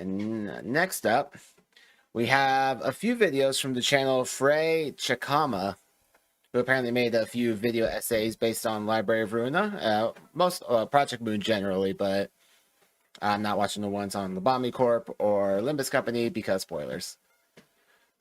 And next up, we have a few videos from the channel Frey Cheqama, who apparently made a few video essays based on Library of Ruina, most Project Moon generally, but I'm not watching the ones on Lobotomy Corp or Limbus Company because spoilers.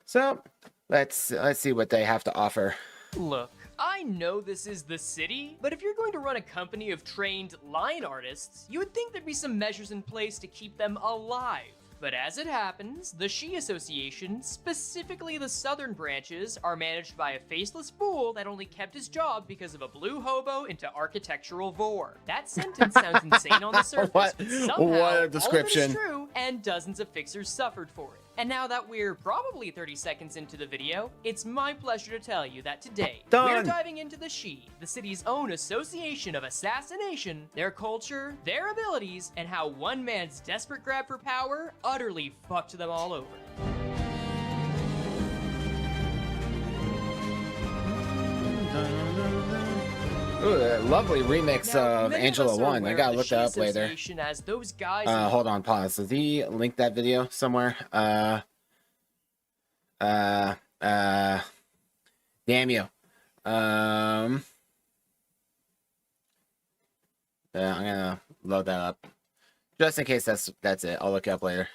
So let's see what they have to offer. Look, I know this is the city, but if you're going to run a company of trained line artists, you would think there'd be some measures in place to keep them alive. But as it happens, the Shi Association, specifically the southern branches, are managed by a faceless fool that only kept his job because of a blue hobo into architectural vor. That sentence sounds insane on the surface, but somehow what a description. all of it is true, and dozens of fixers suffered for it. And now that we're probably 30 seconds into the video, it's my pleasure to tell you that today, we're diving into the Shi, the city's own association of assassination, their culture, their abilities, and how one man's desperate grab for power utterly fucked them all over. Ooh, a lovely remix of Angela 1. I gotta look that up later. As those guys hold on, pause. Does he link that video somewhere? Damn you. I'm gonna load that up. Just in case that's it. I'll look it up later.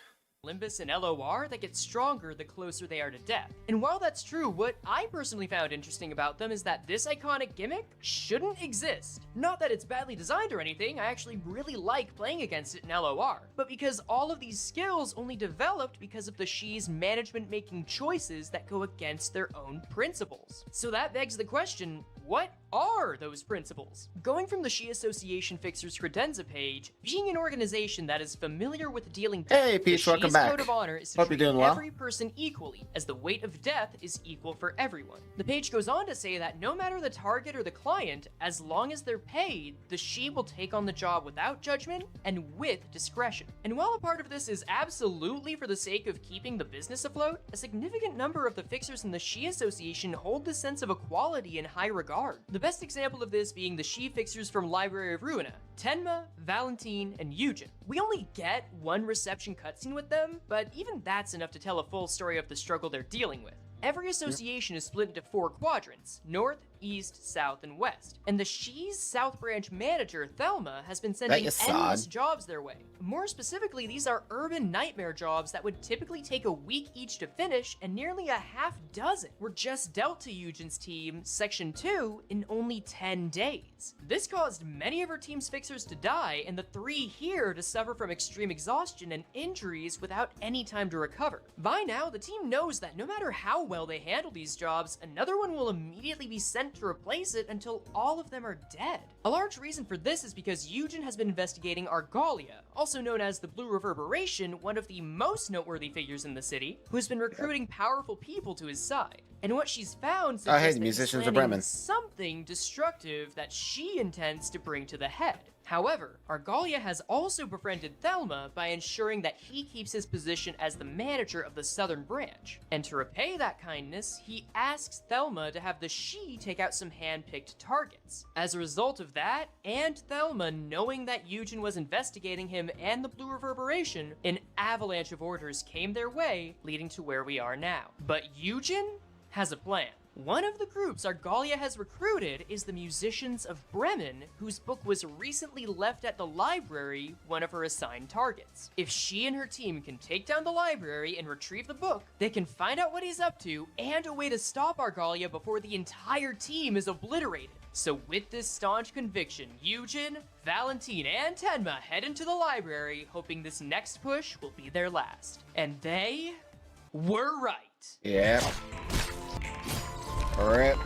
Limbus and LOR that get stronger the closer they are to death. And while that's true, what I personally found interesting about them is that this iconic gimmick shouldn't exist. Not that it's badly designed or anything, I actually really like playing against it in LOR, but because all of these skills only developed because of the Shi's management making choices that go against their own principles. So that begs the question, what are those principles? Going from the Shi Association Fixer's credenza page, being an organization that is familiar with dealing death, hey, Peach, welcome back. Code of honor is to treat every person equally, as the weight of death is equal for everyone. The page goes on to say that no matter the target or the client, as long as they're paid, the Shi will take on the job without judgment and with discretion. And while a part of this is absolutely for the sake of keeping the business afloat, a significant number of the fixers in the Shi Association hold this sense of equality in high regard. The best example of this being the Shi fixers from Library of Ruina, Tenma, Valentine, and Eugen. We only get one reception cutscene with them, but even that's enough to tell a full story of the struggle they're dealing with. Every association is split into 4 quadrants, north, east, south, and west. And the Shi's South Branch manager, Thelma, has been sending endless jobs their way. More specifically, these are urban nightmare jobs that would typically take a week each to finish, and nearly a half dozen were just dealt to Eugen's team, Section 2, in only 10 days. This caused many of her team's fixers to die, and the 3 here to suffer from extreme exhaustion and injuries without any time to recover. By now, the team knows that no matter how well they handle these jobs, another one will immediately be sent to replace it until all of them are dead. A large reason for this is because Eugen has been investigating Argalia, also known as the Blue Reverberation, one of the most noteworthy figures in the city, who's been recruiting powerful people to his side. And what she's found suggests that he's planning something destructive that she intends to bring to the head. However, Argalia has also befriended Thelma by ensuring that he keeps his position as the manager of the southern branch. And to repay that kindness, he asks Thelma to have the Shi take out some hand-picked targets. As a result of that, and Thelma knowing that Eugen was investigating him and the Blue Reverberation, an avalanche of orders came their way, leading to where we are now. But Eugen has a plan. One of the groups Argalia has recruited is the Musicians of Bremen, whose book was recently left at the library, one of her assigned targets. If she and her team can take down the library and retrieve the book, they can find out what he's up to and a way to stop Argalia before the entire team is obliterated. So with this staunch conviction, Eugen, Valentine, and Tenma head into the library, hoping this next push will be their last. And they were right. Yeah. Rip.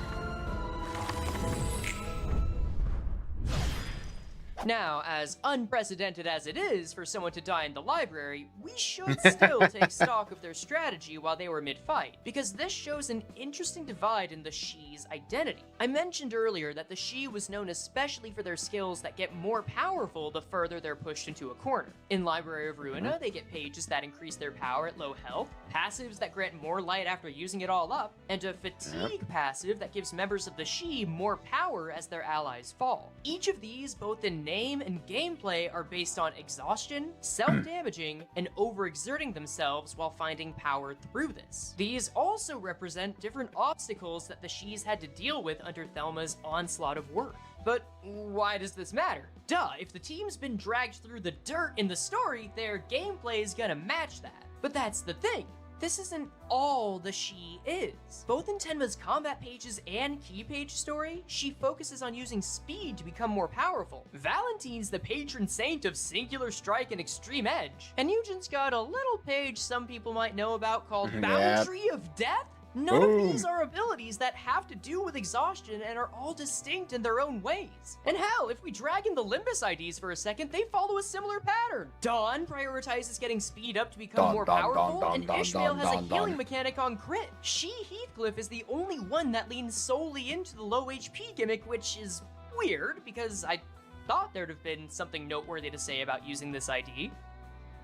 Now, as unprecedented as it is for someone to die in the library, we should still take stock of their strategy while they were mid-fight, because this shows an interesting divide in the Shi's identity. I mentioned earlier that the Shi was known especially for their skills that get more powerful the further they're pushed into a corner. In Library of Ruina, they get pages that increase their power at low health, passives that grant more light after using it all up, and a fatigue passive that gives members of the Shi more power as their allies fall. Each of these, both in name and gameplay are based on exhaustion, self-damaging, and overexerting themselves while finding power through this. These also represent different obstacles that the Shis had to deal with under Thelma's onslaught of work. But why does this matter? Duh, if the team's been dragged through the dirt in the story, their gameplay is gonna match that. But that's the thing. This isn't all the Shi is. Both in Tenma's combat pages and key page story, she focuses on using speed to become more powerful. Valentine's the patron saint of singular strike and extreme edge. And Eugen's got a little page some people might know about called Boundary of Death. None of these are abilities that have to do with exhaustion and are all distinct in their own ways. And hell, if we drag in the Limbus IDs for a second, they follow a similar pattern. Dawn prioritizes getting speed up to become more powerful, and Ishmael has a healing mechanic on crit. Shi Heathcliff is the only one that leans solely into the low HP gimmick, which is weird, because I thought there'd have been something noteworthy to say about using this ID.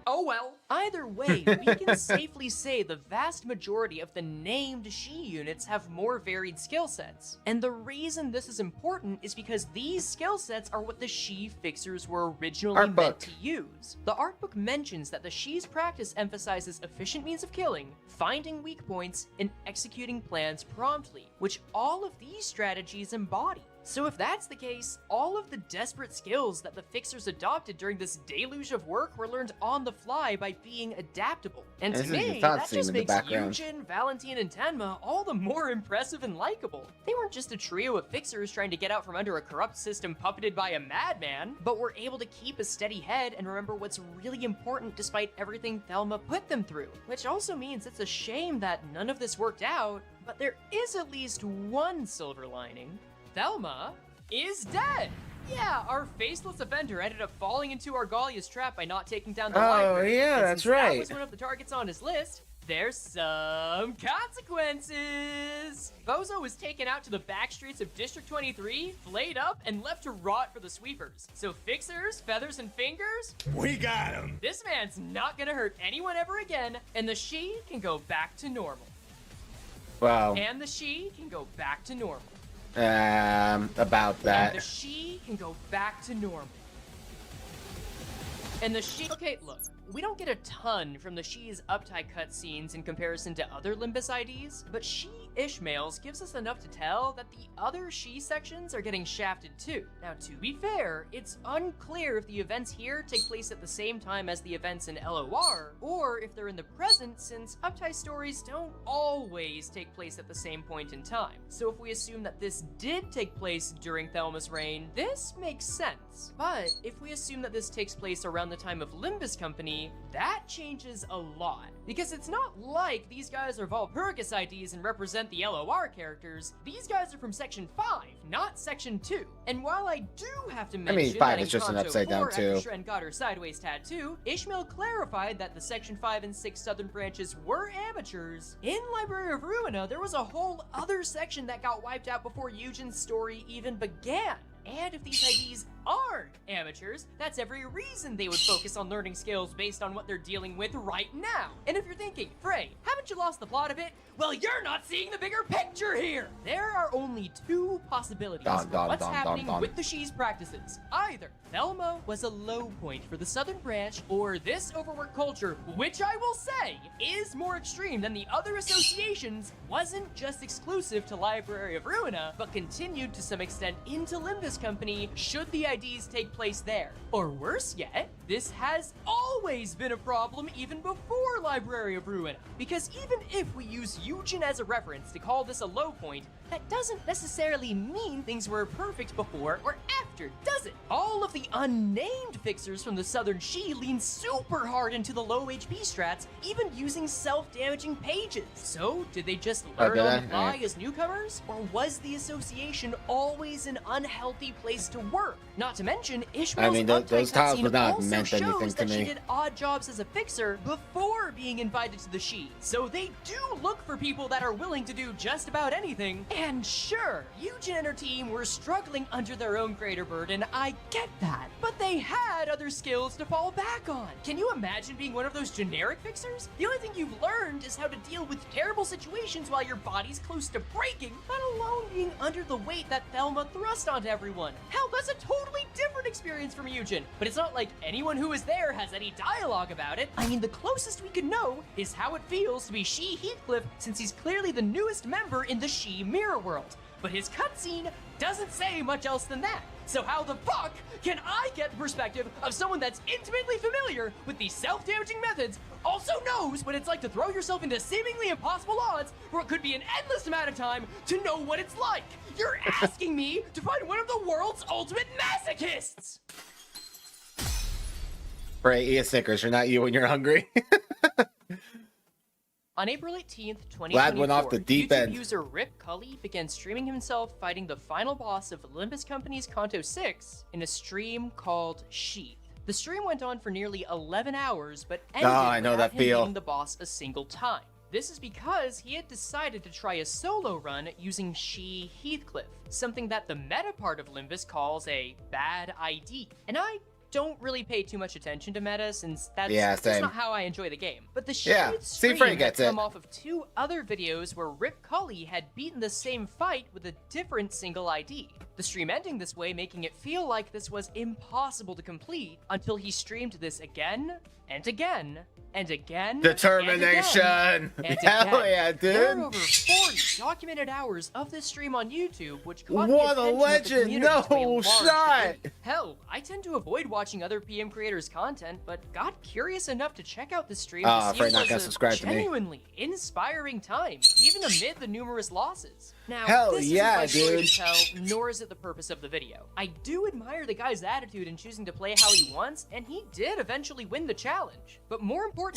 Oh well. Either way, we can safely say the vast majority of the named Shi units have more varied skill sets. And the reason this is important is because these skill sets are what the Shi fixers were originally meant to use. The art book mentions that the Shi's practice emphasizes efficient means of killing, finding weak points, and executing plans promptly, which all of these strategies embody. So if that's the case, all of the desperate skills that the fixers adopted during this deluge of work were learned on the fly by being adaptable. And to me, that just makes Eugen, Valentine, and Tenma all the more impressive and likable. They weren't just a trio of fixers trying to get out from under a corrupt system puppeted by a madman, but were able to keep a steady head and remember what's really important despite everything Thelma put them through. Which also means it's a shame that none of this worked out, but there is at least one silver lining. Thelma is dead! Yeah, our faceless offender ended up falling into Argalia's trap by not taking down the library. Oh, yeah, that's right. That was one of the targets on his list. There's some consequences! Bozo was taken out to the back streets of District 23, flayed up, and left to rot for the sweepers. So fixers, feathers, and fingers? We got him! This man's not gonna hurt anyone ever again, and the Shi can go back to normal. Wow. And the Shi can go back to normal. About that. And the Shi can go back to normal. And the Shi... Okay, look. We don't get a ton from the Shi's uptie cutscenes in comparison to other Limbus IDs, but Shi Ishmael's gives us enough to tell that the other Shi sections are getting shafted too. Now, to be fair, it's unclear if the events here take place at the same time as the events in LOR, or if they're in the present, since uptie stories don't always take place at the same point in time. So if we assume that this did take place during Thelma's reign, this makes sense. But if we assume that this takes place around the time of Limbus Company, that changes a lot. Because it's not like these guys are Valpurgis IDs and represent the LOR characters. These guys are from Section 5, not Section 2. And while I do have to mention 5 is just an upside down too. After Shren got her sideways tattoo, Ishmael clarified that the Section 5 and 6 southern branches were amateurs. In Library of Ruina, there was a whole other section that got wiped out before Eugen's story even began. And if these IDs aren't amateurs, that's every reason they would focus on learning skills based on what they're dealing with right now. And if you're thinking, Frey, haven't you lost the plot of it? Well, you're not seeing the bigger picture here! There are only two possibilities for what's happening with the Shi's practices. Either Thelma was a low point for the Southern Branch, or this overworked culture, which I will say is more extreme than the other associations, wasn't just exclusive to Library of Ruina, but continued to some extent into Limbus Company should the IDs take place there. Or worse yet, this has always been a problem even before Library of Ruina. Because even if we use Eugen as a reference to call this a low point, that doesn't necessarily mean things were perfect before or after, does it? All of the unnamed fixers from the Southern Shi lean super hard into the low HP strats, even using self-damaging pages. So, did they just learn on the fly as newcomers? Or was the association always an unhealthy place to work? Not to mention, Ishmael's those tiles were not meant meant anything shows to that she me. did odd jobs as a fixer before being invited to the Shi. So they do look for people that are willing to do just about anything. And sure, Eugen and her team were struggling under their own greater burden, I get that. But they had other skills to fall back on. Can you imagine being one of those generic fixers? The only thing you've learned is how to deal with terrible situations while your body's close to breaking, let alone being under the weight that Thelma thrust onto everyone. Hell, that's a totally different experience from Eugen. But it's not like anyone who was there has any dialogue about it. I mean, the closest we could know is how it feels to be Shi Heathcliff, since he's clearly the newest member in the Shi Mirror World. But his cutscene doesn't say much else than that. So how the fuck can I get the perspective of someone that's intimately familiar with these self-damaging methods, also knows what it's like to throw yourself into seemingly impossible odds for what could be an endless amount of time to know what it's like? You're asking me to find one of the world's ultimate masochists! Frey, eat a Snickers. You're not you when you're hungry. On April 18th, 2024, Lad went off the deep YouTube end. user Rip Cully began streaming himself fighting the final boss of Olympus Company's Kanto 6 in a stream called Sheath. The stream went on for nearly 11 hours, but ended I know without that him feel. beating the boss a single time. This is because he had decided to try a solo run using Shi Heathcliff, something that the meta part of Olympus calls a bad ID. And I don't really pay too much attention to meta, since that's just not how I enjoy the game. But the Sheath stream had come off of 2 other videos where Rip Cully had beaten the same fight with a different single ID. The stream ending this way, making it feel like this was impossible to complete until he streamed this again and again and again. Determination! And again, Hell yeah, dude! There are over 40 documented hours of this stream on YouTube, which caught what the a attention legend! of the community to a No large shot! degree. Hell, I tend to avoid watching other PM creators' content, but got curious enough to check out the stream to see Frey if not it gonna was subscribe a to me. genuinely inspiring time, even amid the numerous losses. Now, Hell this yeah, isn't my story dude. to tell, nor is it the purpose of the video. I do admire the guy's attitude in choosing to play how he wants, and he did eventually win the challenge. But more importantly,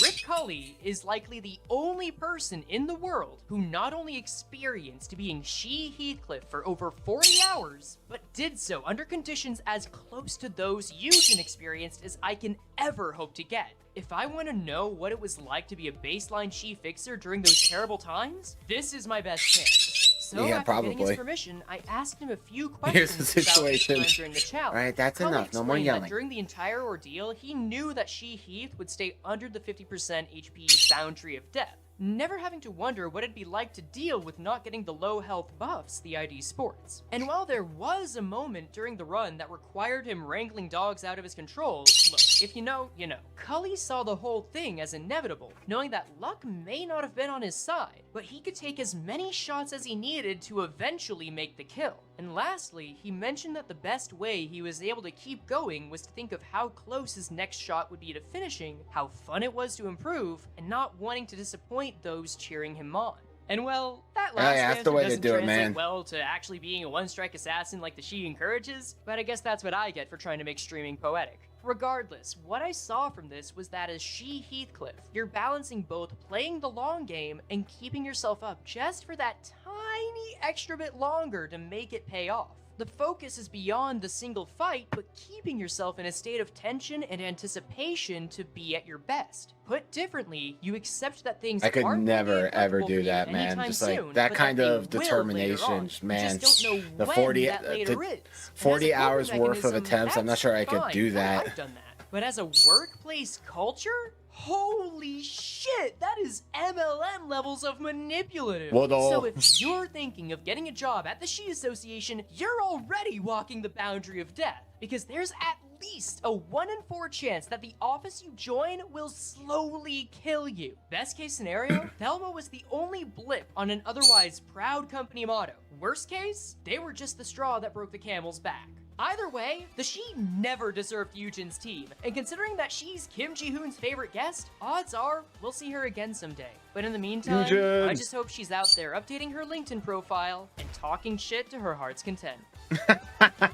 Rip Cully is likely the only person in the world who not only experienced being Shi Heathcliff for over 40 hours, but did so under conditions as close to those Eugen experienced as I can ever hope to get. If I want to know what it was like to be a baseline Shi fixer during those terrible times, this is my best chance. So Yeah, after getting his probably. permission, I asked him a few Here's questions the about his situation. time during the challenge. All right, that's Cully enough. No more explained that yelling. during the entire ordeal, he knew that Shi Heath would stay under the 50% HP boundary of death, never having to wonder what it'd be like to deal with not getting the low health buffs the ID sports. And while there was a moment during the run that required him wrangling dogs out of his control, look, if you know, you know. Cully saw the whole thing as inevitable, knowing that luck may not have been on his side, but he could take as many shots as he needed to eventually make the kill. And lastly, he mentioned that the best way he was able to keep going was to think of how close his next shot would be to finishing, how fun it was to improve, and not wanting to disappoint those cheering him on. And well, that last that's the answer way to doesn't do it, translate man. well to actually being a one-strike assassin like the Shi encourages, but I guess that's what I get for trying to make streaming poetic. Regardless, what I saw from this was that as Shi Heathcliff, you're balancing both playing the long game and keeping yourself up just for that tiny extra bit longer to make it pay off. The focus is beyond the single fight, but keeping yourself in a state of tension and anticipation to be at your best. Put differently, you accept that things I could aren't never gonna be ever applicable do for you that, man. anytime Just like soon, that but kind they of will later determination, on. man. You just don't know The when 40 that later the is. And as a 40 coping hours worth of mechanism, attempts. I'm not that's sure I could fine. do that. I've done that. But as a workplace culture, holy shit, that is MLM levels of manipulative. What all? So if you're thinking of getting a job at the Shi Association, you're already walking the boundary of death, because there's at least a 1 in 4 chance that the office you join will slowly kill you. Best case scenario, Thelma was the only blip on an otherwise proud company motto. Worst case, they were just the straw that broke the camel's back. Either way, the Shi never deserved Eugen's team, and considering that she's Kim Ji-hoon's favorite guest, odds are we'll see her again someday. But in the meantime, Eugen! I just hope she's out there updating her LinkedIn profile and talking shit to her heart's content.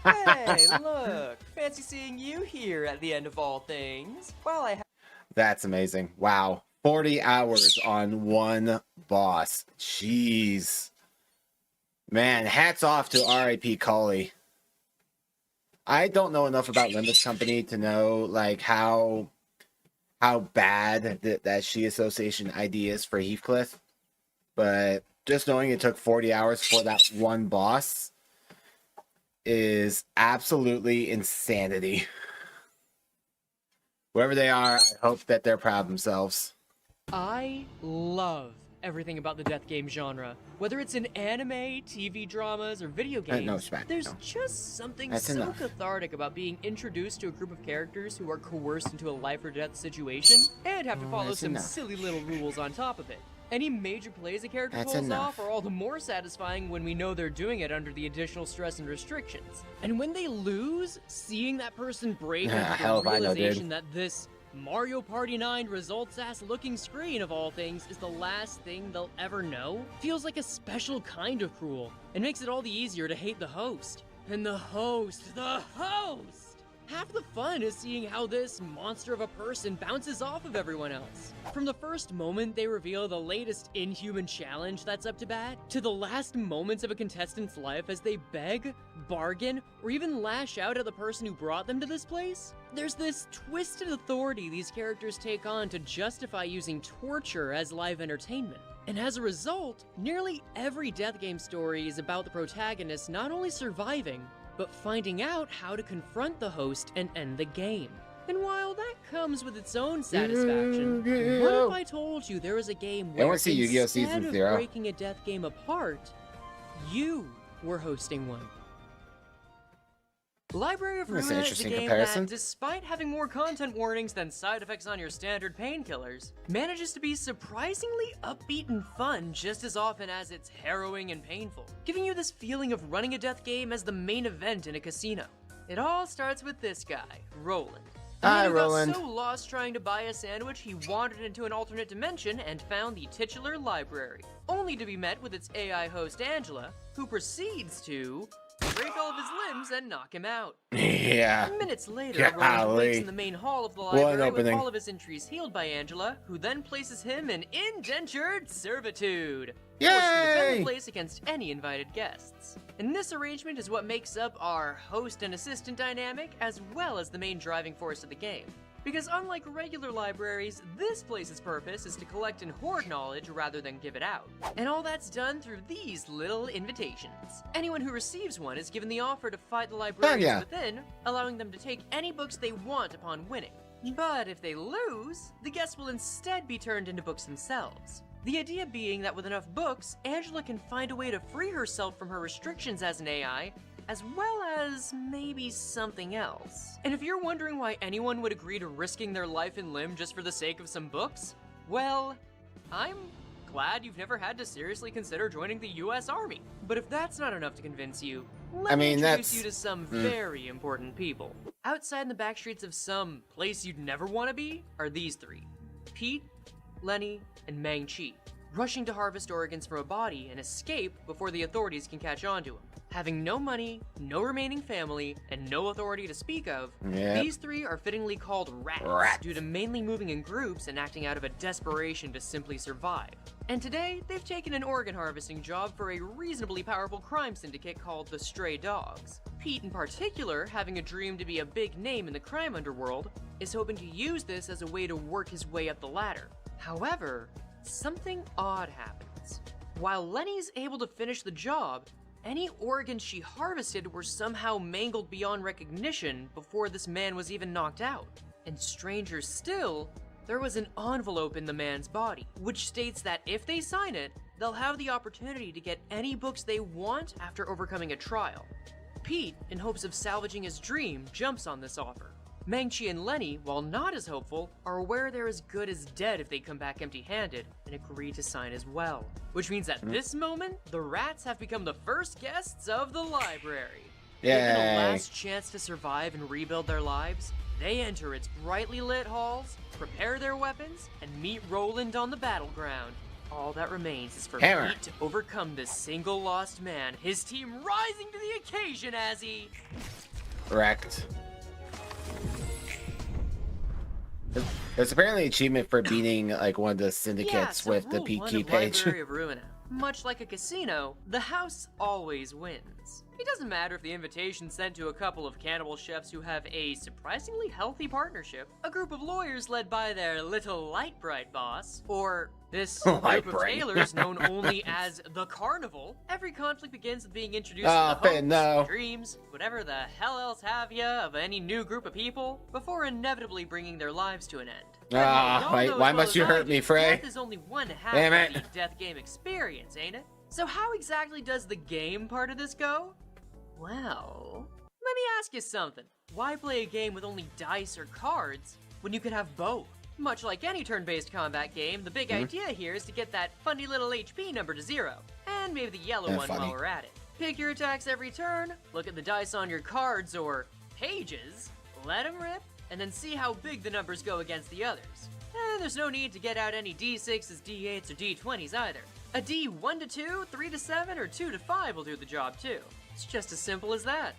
Hey, look, fancy seeing you here at the end of all things. While I That's amazing. Wow. 40 hours on one boss. Jeez. Man, hats off to R.I.P. Cully. I don't know enough about Limits Company to know like how bad that Shi Association ID is for Heathcliff, but just knowing it took 40 hours for that one boss is absolutely insanity. Whoever they are, I hope that they're proud of themselves. I love everything about the death game genre. Whether it's in anime, TV dramas, or video games, there's just something so cathartic about being introduced to a group of characters who are coerced into a life or death situation and have to follow some silly little rules on top of it. Any major plays a character pulls off are all the more satisfying when we know they're doing it under the additional stress and restrictions. And when they lose, seeing that person break into the realization that this Mario Party 9 results-ass looking screen of all things is the last thing they'll ever know feels like a special kind of cruel, and makes it all the easier to hate the host. And the host! Half the fun is seeing how this monster of a person bounces off of everyone else. From the first moment they reveal the latest inhuman challenge that's up to bat, to the last moments of a contestant's life as they beg, bargain, or even lash out at the person who brought them to this place, there's this twisted authority these characters take on to justify using torture as live entertainment. And as a result, nearly every death game story is about the protagonist not only surviving, but finding out how to confront the host and end the game. And while that comes with its own satisfaction, what if I told you there was a game where instead of breaking a death game apart, you were hosting one? Library of Ruina is a game that, despite having more content warnings than side effects on your standard painkillers, manages to be surprisingly upbeat and fun just as often as it's harrowing and painful, giving you this feeling of running a death game as the main event in a casino. It all starts with this guy, Roland. Hi, Roland. Got so lost trying to buy a sandwich, he wandered into an alternate dimension and found the titular library, only to be met with its AI host Angela, who proceeds to break all of his limbs and knock him out. Yeah. Minutes later, Roland wakes in the main hall of the library with all of his injuries healed by Angela, who then places him in indentured servitude, forced to defend the place against any invited guests. And this arrangement is what makes up our host and assistant dynamic, as well as the main driving force of the game. Because unlike regular libraries, this place's purpose is to collect and hoard knowledge rather than give it out. And all that's done through these little invitations. Anyone who receives one is given the offer to fight the librarians within, allowing them to take any books they want upon winning. But if they lose, the guests will instead be turned into books themselves. The idea being that with enough books, Angela can find a way to free herself from her restrictions as an AI, as well as maybe something else. And if you're wondering why anyone would agree to risking their life and limb just for the sake of some books, well, I'm glad you've never had to seriously consider joining the US Army. But if that's not enough to convince you, let me introduce you to some very important people. Outside in the backstreets of some place you'd never want to be are these three: Pete, Lenny, and Mang-Chi, rushing to harvest organs from a body and escape before the authorities can catch on to him. Having no money, no remaining family, and no authority to speak of, these three are fittingly called rats due to mainly moving in groups and acting out of a desperation to simply survive. And today, they've taken an organ harvesting job for a reasonably powerful crime syndicate called the Stray Dogs. Pete in particular, having a dream to be a big name in the crime underworld, is hoping to use this as a way to work his way up the ladder. However, something odd happens. While Lenny's able to finish the job, any organs she harvested were somehow mangled beyond recognition before this man was even knocked out. And stranger still, there was an envelope in the man's body, which states that if they sign it, they'll have the opportunity to get any books they want after overcoming a trial. Pete, in hopes of salvaging his dream, jumps on this offer. Mang-Chi and Lenny, while not as hopeful, are aware they're as good as dead if they come back empty-handed, and agree to sign as well. Which means at this moment, the rats have become the first guests of the library. Given a last chance to survive and rebuild their lives, they enter its brightly lit halls, prepare their weapons, and meet Roland on the battleground. All that remains is for Pete to overcome this single lost man, his team rising to the occasion as he... Wrecked. There's apparently an achievement for beating like one of the syndicates with the Pete key page. Library of Ruina. Much like a casino, the house always wins. It doesn't matter if the invitation's sent to a couple of cannibal chefs who have a surprisingly healthy partnership, a group of lawyers led by their little light bright boss, or this group of tailors known only as the Carnival. Every conflict begins with being introduced to the hopes, dreams, whatever the hell else have ya of any new group of people, before inevitably bringing their lives to an end. Why must you hurt me, Frey? Death is only one half of the death game experience, ain't it? So how exactly does the game part of this go? Well, let me ask you something. Why play a game with only dice or cards when you could have both? Much like any turn-based combat game, the big idea here is to get that funny little HP number to 0, and maybe the yellow one while we're at it. Pick your attacks every turn, look at the dice on your cards or pages, let them rip, and then see how big the numbers go against the others. And there's no need to get out any D6s, D8s, or D20s either. A D 1 to 2, 3 to 7, or 2 to 5 will do the job too. It's just as simple as that.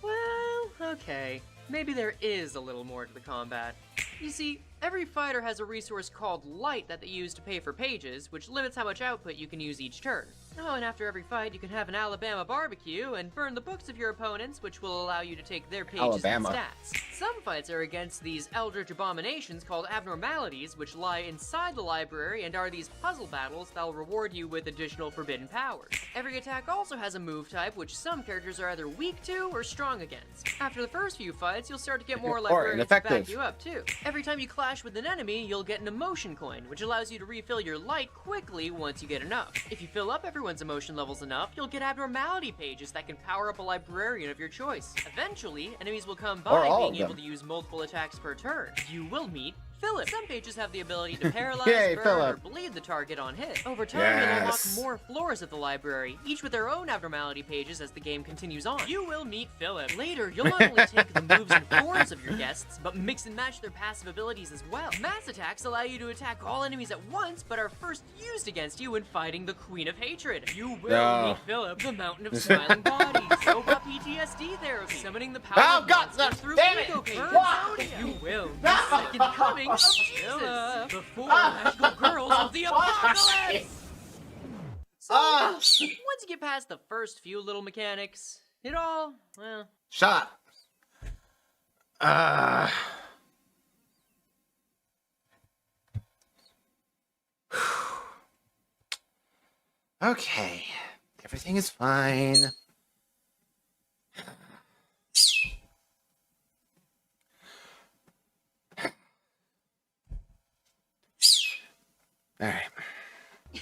Well, okay. Maybe there is a little more to the combat. You see, every fighter has a resource called Light that they use to pay for pages, which limits how much output you can use each turn. Oh, and after every fight, you can have an Alabama barbecue and burn the books of your opponents, which will allow you to take their pages and stats. Some fights are against these eldritch abominations called abnormalities, which lie inside the library and are these puzzle battles that'll reward you with additional forbidden powers. Every attack also has a move type, which some characters are either weak to or strong against. After the first few fights, you'll start to get more librarians to back you up too. Every time you clash with an enemy, you'll get an emotion coin, which allows you to refill your light quickly once you get enough. If you fill up everyone's emotion levels enough, you'll get abnormality pages that can power up a librarian of your choice. Eventually, enemies will come by being able to use multiple attacks per turn. You will meet Phillip. Some pages have the ability to paralyze, burn, or bleed the target on hit. Over time, you'll unlock more floors of the library, each with their own abnormality pages as the game continues on. You will meet Phillip. Later, you'll not only take the moves and forms of your guests, but mix and match their passive abilities as well. Mass attacks allow you to attack all enemies at once, but are first used against you when fighting the Queen of Hatred. You will meet Phillip, the Mountain of Smiling Bodies. Soba PTSD therapy, summoning the power of monsters through ego pages. You will meet the second coming of Jesus, the four magical girls of the apocalypse! So, once you get past the first few little mechanics, it all, well... Shut up. Okay. Everything is fine. Alright.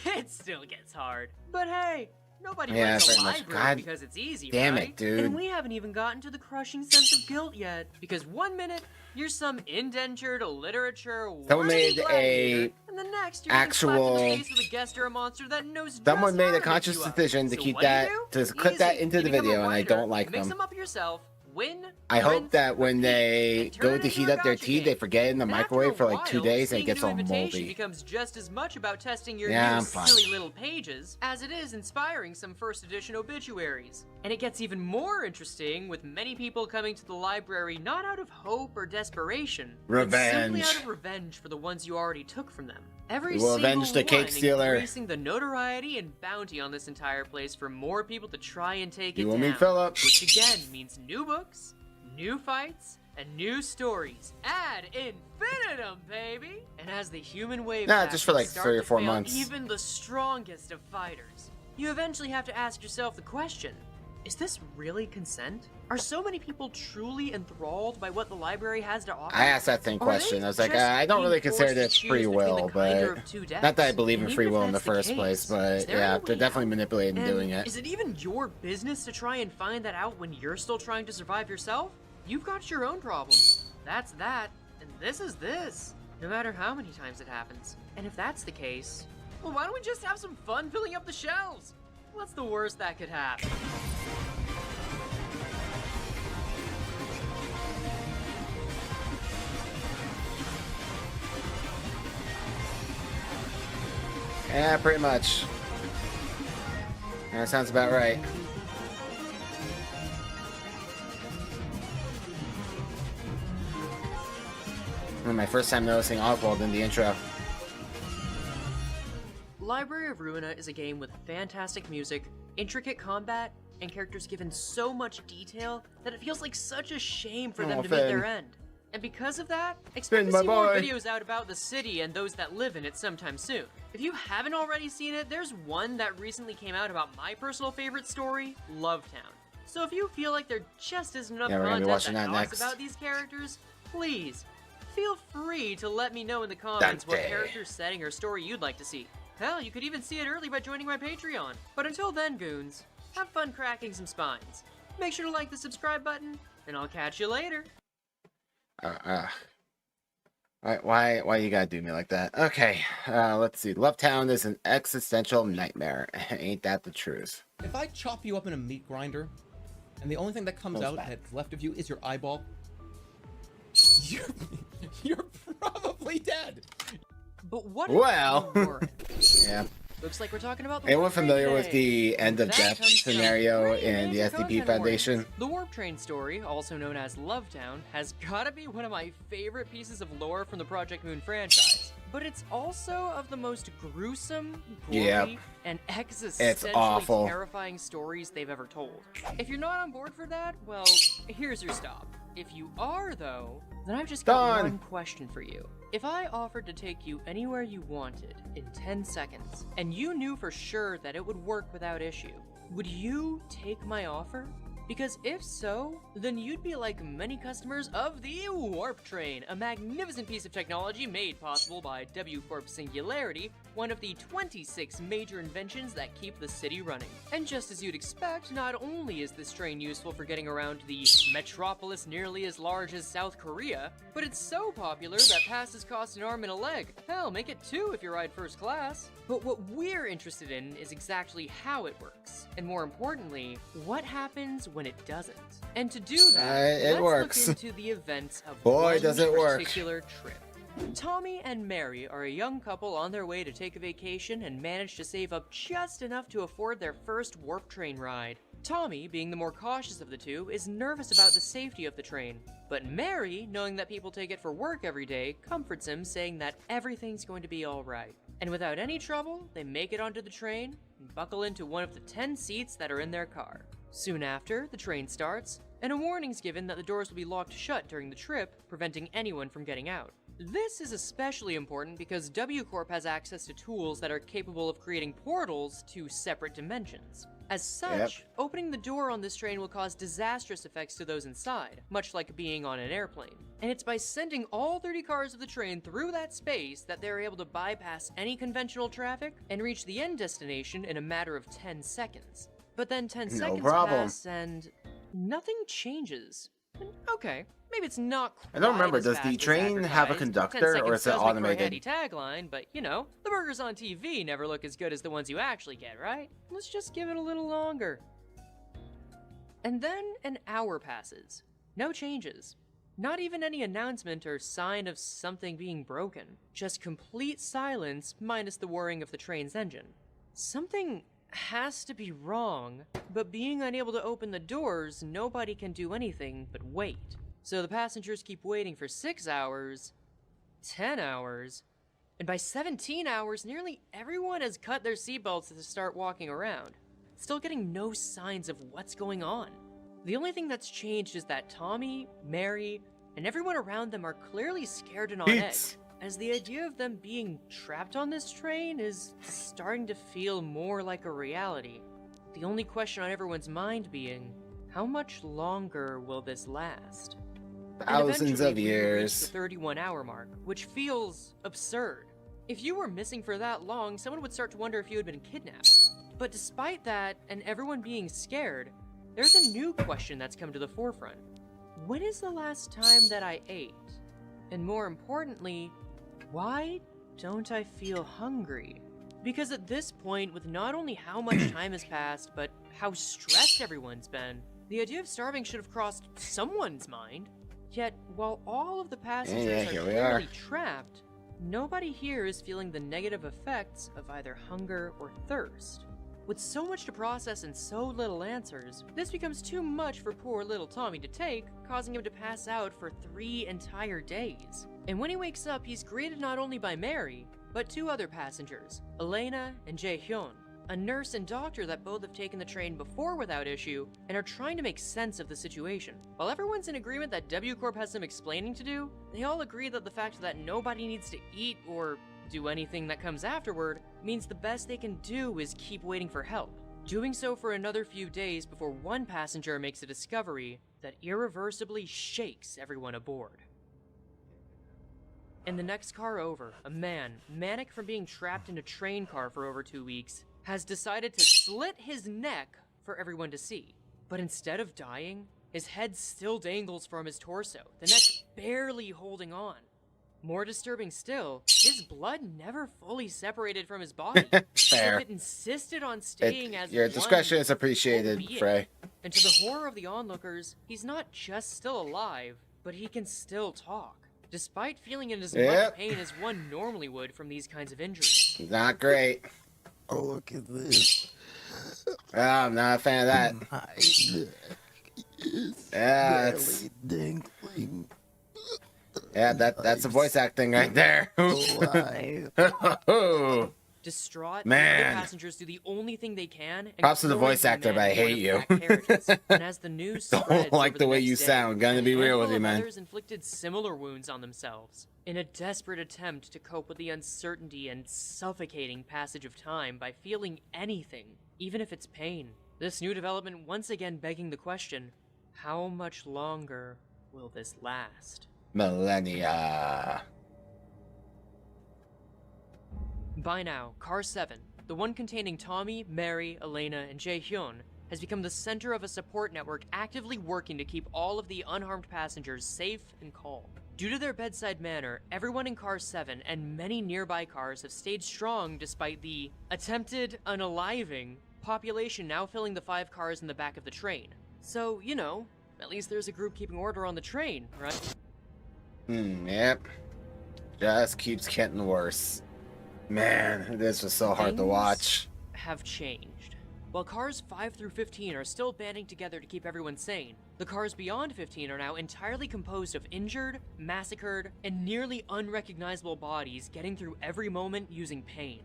It still gets hard. But hey, nobody runs a library because it's easy, damn right? it, dude. And we haven't even gotten to the crushing sense of guilt yet. Because one minute, you're some indentured literature someone made and the next, you're actual in the face with a guest or a monster that knows someone just made how a to conscious mix you up. decision to So keep what do that you to do? put that Easy. into You the become a video, and I writer. don't like Mix them. them up yourself. Win, I hope rinse, that when they repeat, and go turn to it heat into up a their gotcha tea, game. they forget it in the And microwave for like 2 while, days and it seeing gets a all new invitation moldy. becomes just as much about testing your Yeah, new I'm fine. silly little pages as it is inspiring some first edition obituaries. And it gets even more interesting with many people coming to the library not out of hope or desperation, but simply out of revenge for the ones you already took from them. Every We will single avenge the cake one stealer. increasing the notoriety and bounty on this entire place for more people to try and take it You will down. meet Phillip. Which again means new books, new fights, and new stories. Ad infinitum, baby! And as the human wave Just for like 3 or 4 months. Even the strongest of fighters, you eventually have to ask yourself the question, is this really consent? Are so many people truly enthralled by what the library has to offer? I asked that same question. I was like, I don't really consider this free will, but not that I believe in free will in the first place, but yeah, they're definitely manipulating doing it. Is it even your business to try and find that out when you're still trying to survive yourself? You've got your own problems. That's that, and this is this. No matter how many times it happens. And if that's the case, well, why don't we just have some fun filling up the shelves? What's the worst that could happen? Yeah, pretty much. That sounds about right. My first time noticing Oswald in the intro. Library of Ruina is a game with fantastic music, intricate combat, and characters given so much detail that it feels like such a shame for them to Finn. meet their end. And because of that, expect to see more videos out about the city and those that live in it sometime soon. If you haven't already seen it, there's one that recently came out about my personal favorite story, Lovetown. So if you feel like there just isn't enough content that talks about these characters, please, feel free to let me know in the comments what character, setting, or story you'd like to see. Hell, you could even see it early by joining my Patreon. But until then, goons, have fun cracking some spines. Make sure to like the subscribe button, and I'll catch you later. Why you gotta do me like that? Okay, let's see. Lovetown is an existential nightmare. Ain't that the truth? If I chop you up in a meat grinder, and the only thing that comes out that's left of you is your eyeball, you're probably dead. But what? Well, yeah. Looks like we're talking about the Anyone warp train familiar today. with the end of death scenario in the SDP Foundation? The Warp Train story, also known as Lovetown, has gotta be one of my favorite pieces of lore from the Project Moon franchise. But it's also of the most gruesome, gory, and existentially terrifying stories they've ever told. If you're not on board for that, well, here's your stop. If you are, though, then I've just got one question for you. If I offered to take you anywhere you wanted in 10 seconds, and you knew for sure that it would work without issue, would you take my offer? Because if so, then you'd be like many customers of the Warp Train, a magnificent piece of technology made possible by W Corp Singularity, one of the 26 major inventions that keep the city running. And just as you'd expect, not only is this train useful for getting around the metropolis nearly as large as South Korea, but it's so popular that passes cost an arm and a leg. Hell, make it 2 if you ride first class. But what we're interested in is exactly how it works, and more importantly, what happens when it doesn't. And to do that, let's look into the events of one particular trip. Tommy and Mary are a young couple on their way to take a vacation and manage to save up just enough to afford their first warp train ride. Tommy, being the more cautious of the two, is nervous about the safety of the train. But Mary, knowing that people take it for work every day, comforts him, saying that everything's going to be alright. And without any trouble, they make it onto the train and buckle into one of the 10 seats that are in their car. Soon after, the train starts, and a warning's given that the doors will be locked shut during the trip, preventing anyone from getting out. This is especially important because W Corp has access to tools that are capable of creating portals to separate dimensions. As such, opening the door on this train will cause disastrous effects to those inside, much like being on an airplane. And it's by sending all 30 cars of the train through that space that they're able to bypass any conventional traffic and reach the end destination in a matter of 10 seconds. But then 10 seconds pass and nothing changes. And okay, maybe it's not quite I don't remember, does the as train have a advertised. conductor or is it automated? Handy tagline, but you know, the burgers on TV never look as good as the ones you actually get, right? Let's just give it a little longer. And then an hour passes. No changes. Not even any announcement or sign of something being broken. Just complete silence minus the whirring of the train's engine. Something has to be wrong, but being unable to open the doors, nobody can do anything but wait. So the passengers keep waiting for 6 hours, 10 hours, and by 17 hours, nearly everyone has cut their seatbelts to start walking around, still getting no signs of what's going on. The only thing that's changed is that Tommy, Mary, and everyone around them are clearly scared and on edge, as the idea of them being trapped on this train is starting to feel more like a reality. The only question on everyone's mind being, how much longer will this last? Thousands of years. The 31-hour mark, which feels absurd. If you were missing for that long, someone would start to wonder if you had been kidnapped. But despite that, and everyone being scared, there's a new question that's come to the forefront. When is the last time that I ate? And more importantly, why don't I feel hungry? Because at this point, with not only how much time has passed, but how stressed everyone's been, the idea of starving should have crossed someone's mind. Yet, while all of the passengers are clearly trapped, nobody here is feeling the negative effects of either hunger or thirst. With so much to process and so little answers, this becomes too much for poor little Tommy to take, causing him to pass out for 3 entire days. And when he wakes up, he's greeted not only by Mary, but 2 other passengers, Elena and Jae-hyun. a nurse and doctor that both have taken the train before without issue and are trying to make sense of the situation. While everyone's in agreement that W Corp has some explaining to do, they all agree that the fact that nobody needs to eat or do anything that comes afterward means the best they can do is keep waiting for help. Doing so for another few days before one passenger makes a discovery that irreversibly shakes everyone aboard. In the next car over, a man, manic from being trapped in a train car for over 2 weeks, has decided to slit his neck for everyone to see. But instead of dying, his head still dangles from his torso, the neck barely holding on. More disturbing still, his blood never fully separated from his body. Fair. So it insisted on staying as your one, discretion is appreciated, albeit. Frey. And to the horror of the onlookers, he's not just still alive, but he can still talk, despite feeling in as much pain as one normally would from these kinds of injuries. Not great. Oh, look at this. Oh, I'm not a fan of that. My neck is Yeah, barely dangling. Yeah, that's a voice acting right there. Alive. Distraught, Man. the other passengers do the only thing they can. And Props to the close voice the actor, man but I in one hate of the you. back carriages. And as the news spreads Don't like over the way next you day, sound. Gonna be a real with handful you, of man. Others inflicted similar wounds on themselves in a desperate attempt to cope with the uncertainty and suffocating passage of time by feeling anything, even if it's pain. This new development once again begging the question, how much longer will this last? Millennia. By now, Car 7, the one containing Tommy, Mary, Elena, and Jae-hyun, has become the center of a support network actively working to keep all of the unharmed passengers safe and calm. Due to their bedside manner, everyone in Car 7 and many nearby cars have stayed strong despite the attempted unaliving population now filling the 5 cars in the back of the train. So, you know, at least there's a group keeping order on the train, right? Yep. Just keeps getting worse. Man, this was so hard to Things watch. have changed. While cars 5 through 15 are still banding together to keep everyone sane, the cars beyond 15 are now entirely composed of injured, massacred, and nearly unrecognizable bodies getting through every moment using pain.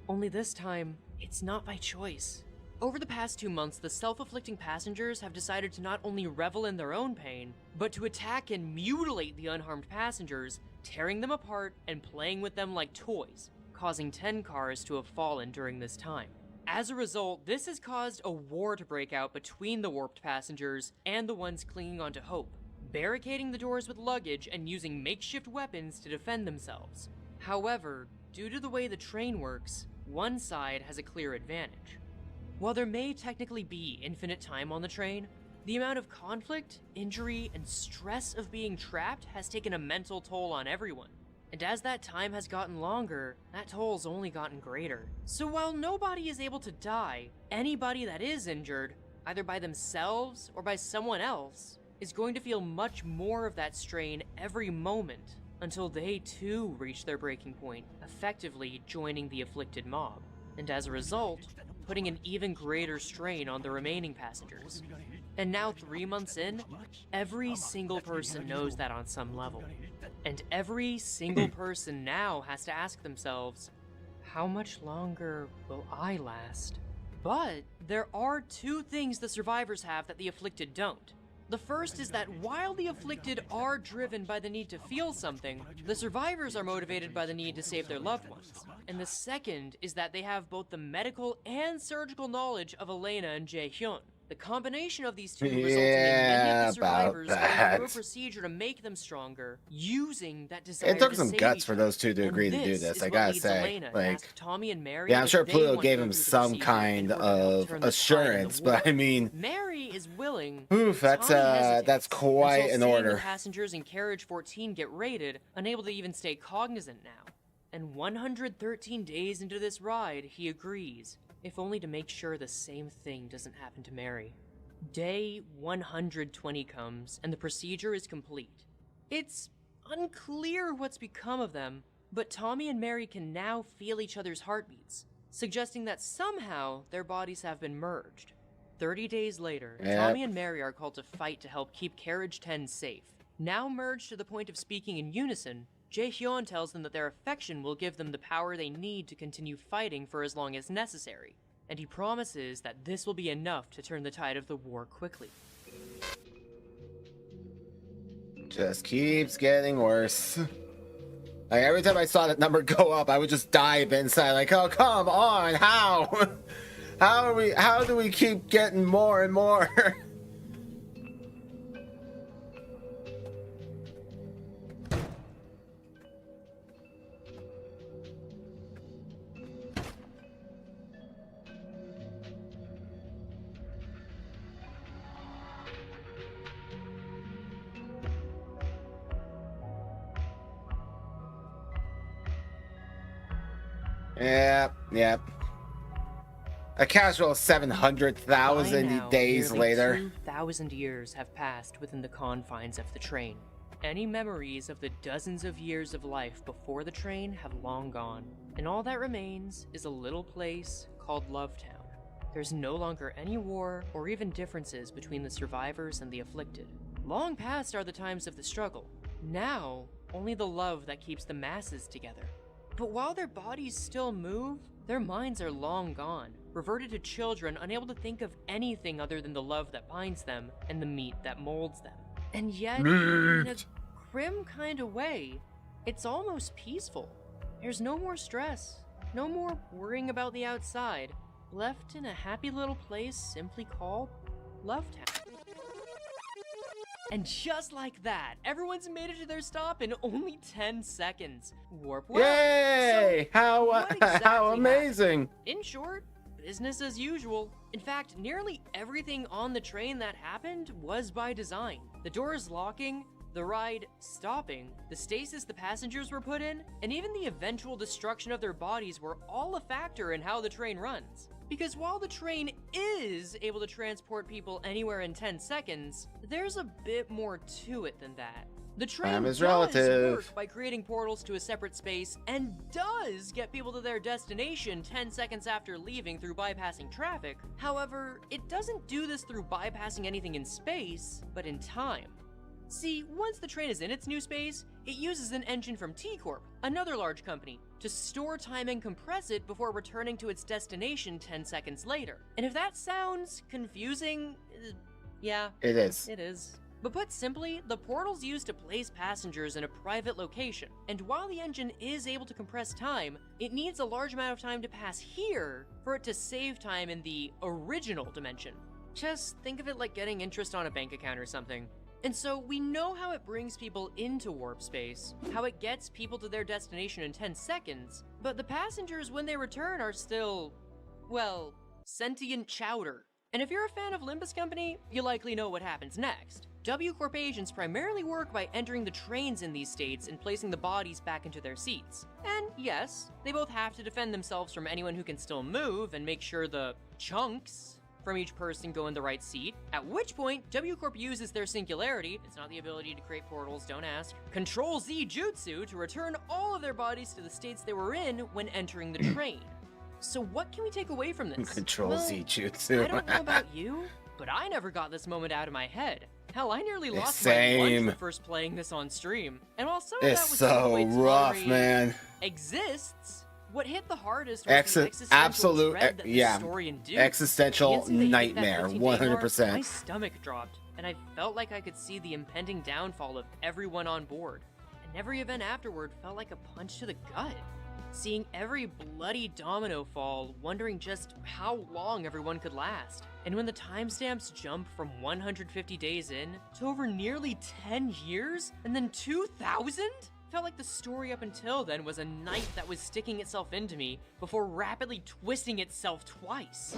Only this time, it's not by choice. Over the past 2 months, the self-afflicting passengers have decided to not only revel in their own pain, but to attack and mutilate the unharmed passengers, tearing them apart and playing with them like toys, causing 10 cars to have fallen during this time. As a result, this has caused a war to break out between the warped passengers and the ones clinging onto hope, barricading the doors with luggage and using makeshift weapons to defend themselves. However, due to the way the train works, one side has a clear advantage. While there may technically be infinite time on the train, the amount of conflict, injury, and stress of being trapped has taken a mental toll on everyone. And as that time has gotten longer, that toll's only gotten greater. So while nobody is able to die, anybody that is injured, either by themselves or by someone else, is going to feel much more of that strain every moment until they too reach their breaking point, effectively joining the afflicted mob. And as a result, putting an even greater strain on the remaining passengers. And now 3 months in, every single person knows that on some level. And every single person now has to ask themselves, how much longer will I last? But there are 2 things the survivors have that the afflicted don't. The first is that while the afflicted are driven by the need to feel something, the survivors are motivated by the need to save their loved ones. And the second is that they have both the medical and surgical knowledge of Elena and Jae-hyun. The combination of these 2 resulted in many of the survivors going through a procedure to make them stronger, using that desire It took to some save guts each for other. those 2 to And agree to do this this, is I what gotta leads say. Elena to Like, ask Tommy and Mary yeah, I'm if sure they Pluto want to gave go him through the some procedure kind in order to help of turn the tide in the assurance, war. but I mean, Mary is willing. oof, that's Tommy hesitates that's quite until an seeing order. the passengers in carriage 14 get raided, unable to even stay cognizant now. And 113 days into this ride, he agrees, if only to make sure the same thing doesn't happen to Mary. Day 120 comes, and the procedure is complete. It's unclear what's become of them, but Tommy and Mary can now feel each other's heartbeats, suggesting that somehow their bodies have been merged. 30 days later, Yep. Tommy and Mary are called to fight to help keep Carriage 10 safe. Now merged to the point of speaking in unison, Jae-hyun tells them that their affection will give them the power they need to continue fighting for as long as necessary. and he promises that this will be enough to turn the tide of the war quickly. Just keeps getting worse. Like, every time I saw that number go up, I would just dive inside. Like, oh, come on, how? How do we keep getting more and more? Yep. A casual 700,000 days later. 2,000 years have passed within the confines of the train. Any memories of the dozens of years of life before the train have long gone, and all that remains is a little place called Lovetown. There's no longer any war or even differences between the survivors and the afflicted. Long past are the times of the struggle. Now, only the love that keeps the masses together. But while their bodies still move, their minds are long gone, reverted to children unable to think of anything other than the love that binds them and the meat that molds them. And yet, in a grim kind of way, it's almost peaceful. There's no more stress, no more worrying about the outside, left in a happy little place simply called Lovetown. And just like that, everyone's made it to their stop in only 10 seconds. Warp well. Yay! So what exactly how amazing! happened? In short, business as usual. In fact, nearly everything on the train that happened was by design. The doors locking, the ride stopping, the stasis the passengers were put in, and even the eventual destruction of their bodies were all a factor in how the train runs. Because while the train is able to transport people anywhere in 10 seconds, there's a bit more to it than that. The train Time is does relative. work by creating portals to a separate space and does get people to their destination 10 seconds after leaving through bypassing traffic. However, it doesn't do this through bypassing anything in space, but in time. See, once the train is in its new space, it uses an engine from T-Corp, another large company, to store time and compress it before returning to its destination 10 seconds later. And if that sounds confusing, yeah. It is. It is. But put simply, the portal's used to place passengers in a private location, and while the engine is able to compress time, it needs a large amount of time to pass here for it to save time in the original dimension. Just think of it like getting interest on a bank account or something. And so we know how it brings people into warp space, how it gets people to their destination in 10 seconds, but the passengers when they return are still, well, sentient chowder. And if you're a fan of Limbus Company, you likely know what happens next. W Corp agents primarily work by entering the trains in these states and placing the bodies back into their seats. And yes, they both have to defend themselves from anyone who can still move and make sure the chunks from each person go in the right seat, at which point W Corp uses their singularity, it's not the ability to create portals, don't ask, Control-Z jutsu to return all of their bodies to the states they were in when entering the train. So what can we take away from this? Control-Z jutsu. I don't know about you, but I never got this moment out of my head. Hell, I nearly lost my Same. lunch for first playing this on stream. And while some of that It's was so way rough, tolerate man. exists, what hit the hardest was the existential dread that the story induced. Existential The instant they hit that nightmare, 15-day mark, 100%. My stomach dropped, and I felt like I could see the impending downfall of everyone on board. And every event afterward felt like a punch to the gut. Seeing every bloody domino fall, wondering just how long everyone could last. And when the timestamps jump from 150 days in to over nearly 10 years, and then 2,000? Felt like the story up until then was a knife that was sticking itself into me before rapidly twisting itself twice.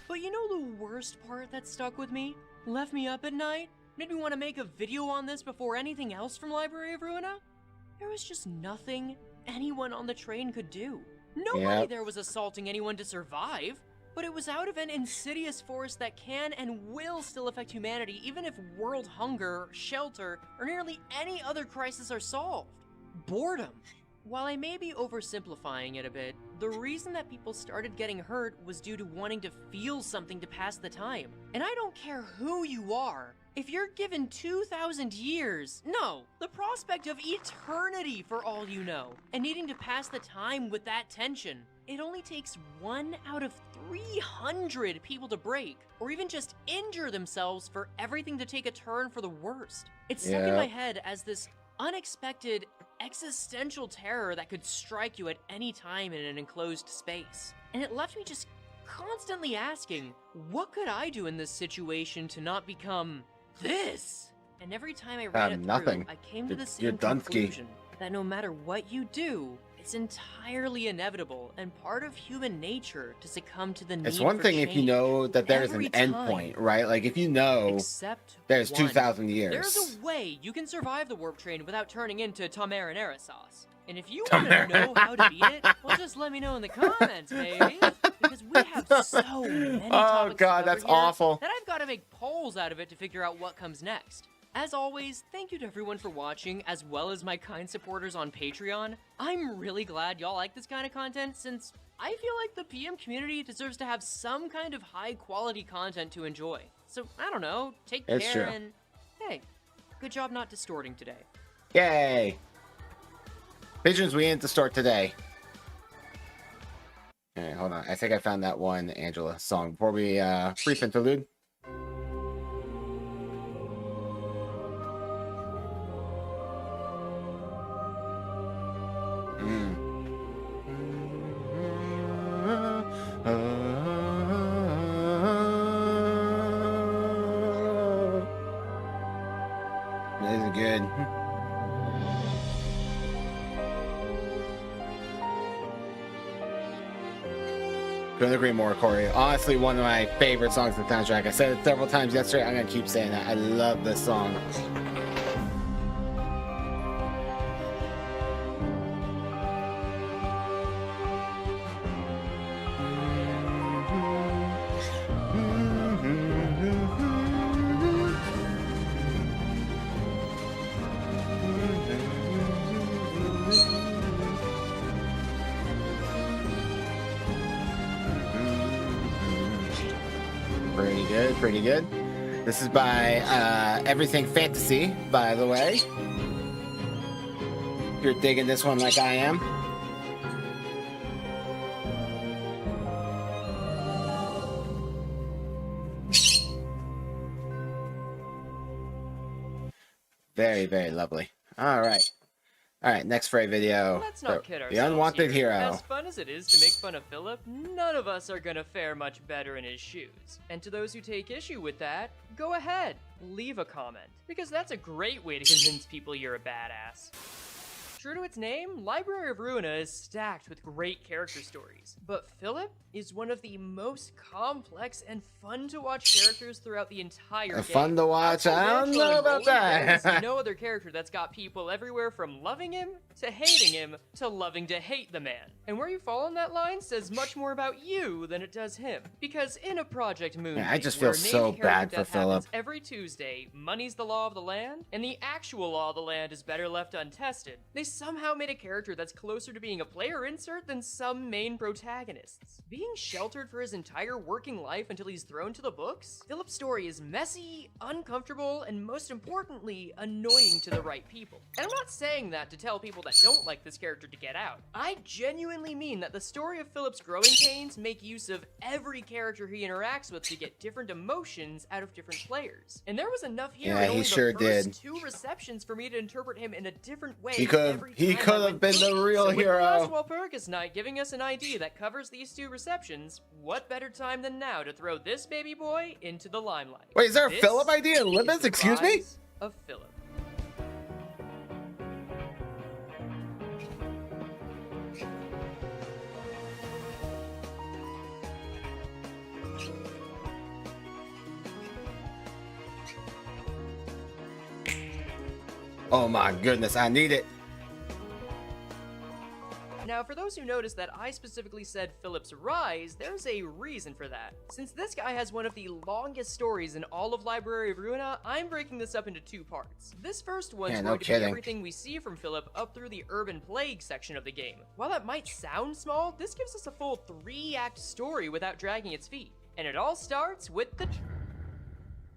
But you know the worst part that stuck with me? Left me up at night? Made me want to make a video on this before anything else from Library of Ruina? There was just nothing anyone on the train could do. Nobody there was assaulting anyone to survive, but it was out of an insidious force that can and will still affect humanity even if world hunger, shelter, or nearly any other crisis are solved. Boredom. While I may be oversimplifying it a bit, the reason that people started getting hurt was due to wanting to feel something to pass the time. And I don't care who you are, if you're given 2,000 years, no, the prospect of eternity for all you know, and needing to pass the time with that tension, it only takes 1 out of 300 people to break, or even just injure themselves for everything to take a turn for the worst. It's stuck in my head as this unexpected existential terror that could strike you at any time in an enclosed space. And it left me just constantly asking, what could I do in this situation to not become this? And every time I read it nothing. through, I came to the same conclusion that no matter what you do, it's entirely inevitable and part of human nature to succumb to the need for change. It's one thing if you know that there's an end point, right? Like if you know there's 2,000 years. There's a way you can survive the warp train without turning into Tom marinara sauce. And if you want to know how to beat it, well, just let me know in the comments, baby. Because we have so many topics to cover that's here awful. that I've got to make polls out of it to figure out what comes next. As always, thank you to everyone for watching, as well as my kind supporters on Patreon. I'm really glad y'all like this kind of content, since I feel like the PM community deserves to have some kind of high-quality content to enjoy. So, I don't know, take care and, hey, good job not distorting today. Yay! Patrons, we ain't to start today. Alright, hold on. I think I found that one Angela song before we brief interlude. This is good. Couldn't agree more, Corey. Honestly, one of my favorite songs in the soundtrack. I said it several times yesterday. I'm gonna keep saying that. I love this song. Pretty good. This is by Everything Fantasy, by the way. If you're digging this one like I am. Very, very lovely. All right. All right, next Frey video. Let's not kid ourselves. The Unwanted Hero. As fun as it is to make fun of Philip, none of us are gonna fare much better in his shoes. And to those who take issue with that, go ahead, leave a comment. Because that's a great way to convince people you're a badass. True to its name, Library of Ruina is stacked with great character stories, but Philip is one of the most complex and fun to watch characters throughout the entire game. Fun to watch? I don't know about that. There's no other character that's got people everywhere from loving him, to hating him, to loving to hate the man. And where you fall on that line says much more about you than it does him. Because in a Project Moon, I just feel so bad for Philip. Every Tuesday, money's the law of the land, and the actual law of the land is better left untested. They somehow made a character that's closer to being a player insert than some main protagonists. Being sheltered for his entire working life until he's thrown to the books, Philip's story is messy, uncomfortable, and most importantly, annoying to the right people. And I'm not saying that to tell people that don't like this character to get out. I genuinely mean that the story of Philip's growing pains make use of every character he interacts with to get different emotions out of different players. And there was enough here in only the first 2 receptions for me to interpret him in a different way. He could have been the real hero. Last Walpurgis Night giving us an ID that covers these 2 receptions, what better time than now to throw this baby boy into the limelight? Wait, is there a Philip ID in Libas? Excuse me? Of Philip. Oh my goodness, I need it. Now, for those who noticed that I specifically said Philip's rise, there's a reason for that. Since this guy has one of the longest stories in all of Library of Ruina, I'm breaking this up into 2 parts. This first one's going to be everything we see from Philip up through the Urban Plague section of the game. While that might sound small, this gives us a full 3-act story without dragging its feet. And it all starts with the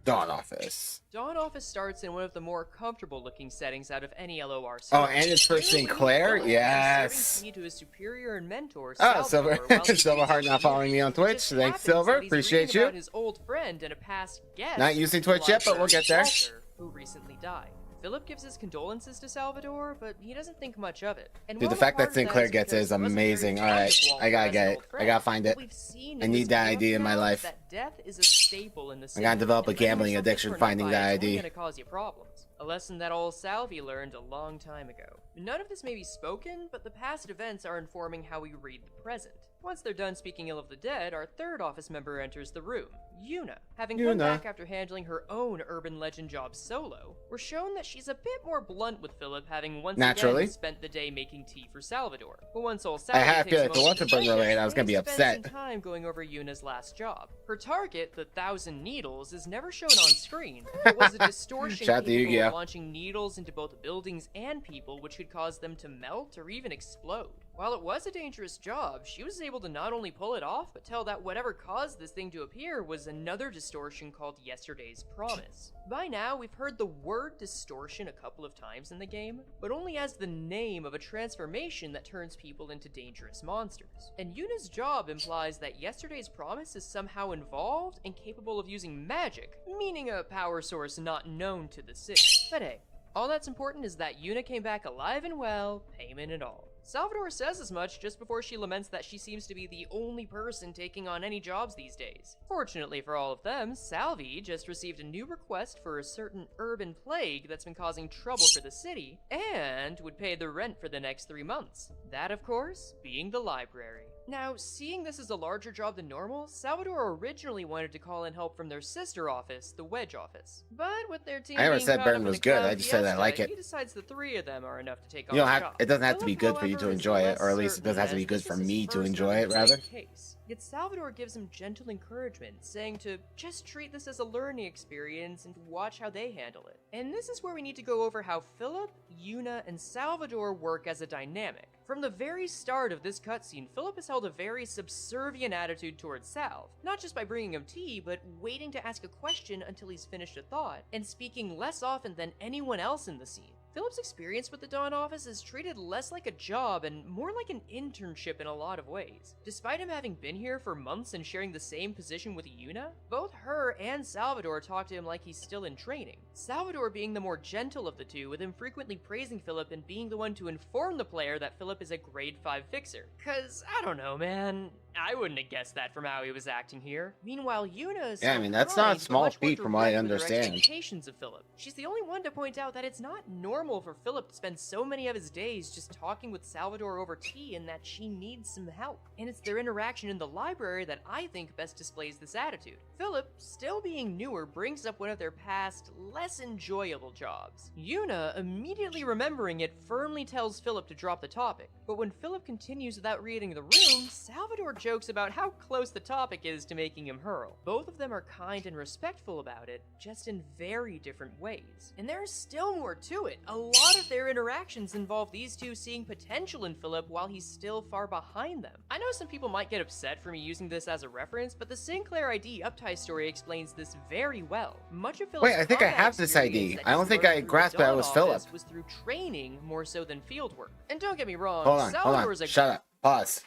Dawn office. Dawn office starts in one of the more comfortable looking settings out of any LOR. Oh, and it's for Sinclair? Yes. Serving tea to his superior and mentor, Oh, Silver. Salvador, while he Silverheart not following me on Twitch. Just Thanks, happens Silver. that he's Appreciate reading you. about his old friend and a past guest, Not using Twitch yet, but we'll get there. Walter, who recently died. Philip gives his condolences to Salvador, but he doesn't think much of it. And Dude, the while fact part that of Sinclair is gets it because is he wasn't very amazing. fond of Alright, Walter I gotta as get an it. old I friend, gotta find it. what we've seen I in need this that book ID in my now is life. that death is a staple in the I gotta develop a and letting gambling yourself addiction finding personify that is only ID. gonna cause you problems. A lesson that old Salvi learned a long time ago. None of this may be spoken, but the past events are informing how we read the present. Once they're done speaking ill of the dead, our third office member enters the room, Yuna. Having come back after handling her own urban legend job solo, we're shown that she's a bit more blunt with Philip, having once again spent the day making tea for Salvador. But once old Salvador I feel like the Waterburn related, I was gonna be upset. Some time going over Yuna's last job. Her target, the 1,000 needles, is never shown on screen. It was a distortion capable of launching needles into both buildings and people, which could cause them to melt or even explode. While it was a dangerous job, she was able to not only pull it off, but tell that whatever caused this thing to appear was another distortion called Yesterday's Promise. By now, we've heard the word distortion a couple of times in the game, but only as the name of a transformation that turns people into dangerous monsters. And Yuna's job implies that Yesterday's Promise is somehow involved and capable of using magic, meaning a power source not known to the city. But hey, all that's important is that Yuna came back alive and well, payment and all. Salvador says as much just before she laments that she seems to be the only person taking on any jobs these days. Fortunately for all of them, Salvi just received a new request for a certain urban plague that's been causing trouble for the city, and would pay the rent for the next 3 months. That, of course, being the library. Now, seeing this as a larger job than normal, Salvador originally wanted to call in help from their sister office, the Wedge office. But with their team I never being said caught Burn up in was a good, cloud I just said I like it. He decides the 3 of them are enough to take on You don't the have, job. it doesn't have to be Philip, good for you to however, is enjoy it, less or at least it doesn't have to be certain, good as for this is me his to first enjoy it, urban rather. case. Yet Salvador gives him gentle encouragement, saying to just treat this as a learning experience and watch how they handle it. And this is where we need to go over how Philip, Yuna, and Salvador work as a dynamic. From the very start of this cutscene, Philip has held a very subservient attitude towards Salv, not just by bringing him tea, but waiting to ask a question until he's finished a thought, and speaking less often than anyone else in the scene. Philip's experience with the Dawn office is treated less like a job and more like an internship in a lot of ways. Despite him having been here for months and sharing the same position with Yuna, both her and Salvador talk to him like he's still in training. Salvador being the more gentle of the two, with him frequently praising Philip and being the one to inform the player that Philip is a grade 5 fixer. Cause, I don't know, man. I wouldn't have guessed that from how he was acting here. Meanwhile, Yuna is Yeah, I mean, that's not a small feat from what I understand. Expectations of Philip. She's the only one to point out that it's not normal for Philip to spend so many of his days just talking with Salvador over tea, and that she needs some help. And it's their interaction in the library that I think best displays this attitude. Philip, still being newer, brings up one of their past, less enjoyable jobs. Yuna, immediately remembering it, firmly tells Philip to drop the topic. But when Philip continues without reading the room, Salvador jokes about how close the topic is to making him hurl. Both of them are kind and respectful about it, just in very different ways. And there's still more to it. A lot of their interactions involve these two seeing potential in Philip while he's still far behind them. I know some people might get upset for me using this as a reference, but the Sinclair ID Uptie story explains this very well. Much of Philip's I think I have this ID. I don't think I grasped that it was Philip. Was through training more so than field work. And don't get me wrong, Hold on. Shut up. Pause.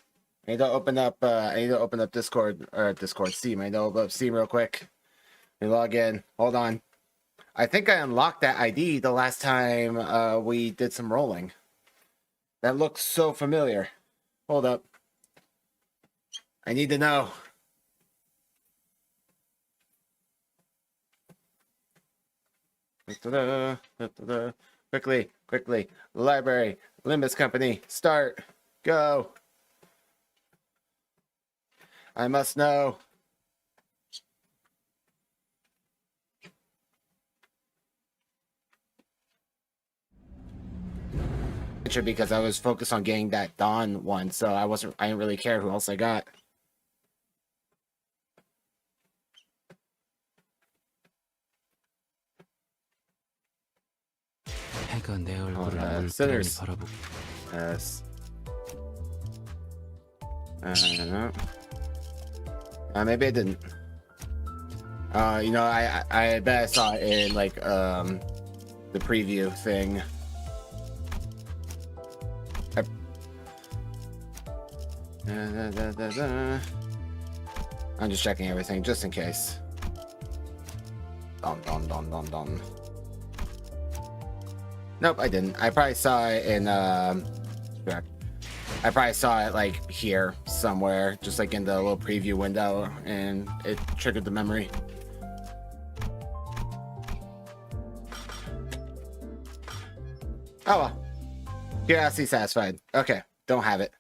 I need to open up Discord, or Discord Steam. I need to open up Steam real quick. Let me log in. Hold on. I think I unlocked that ID the last time we did some rolling. That looks so familiar. Hold up. I need to know. Quickly. Library. Limbus Company. Start. Go. I must know. Because I was focused on getting that Dawn one, so I didn't really care who else I got. Sinners. Yes. Maybe I didn't. You know, I bet I saw it in like the preview thing. I'm just checking everything just in case. Dum. Nope, I didn't. I probably saw it in I probably saw it like here somewhere, just like in the little preview window, and it triggered the memory. Oh well. Curiosity satisfied. Okay, don't have it.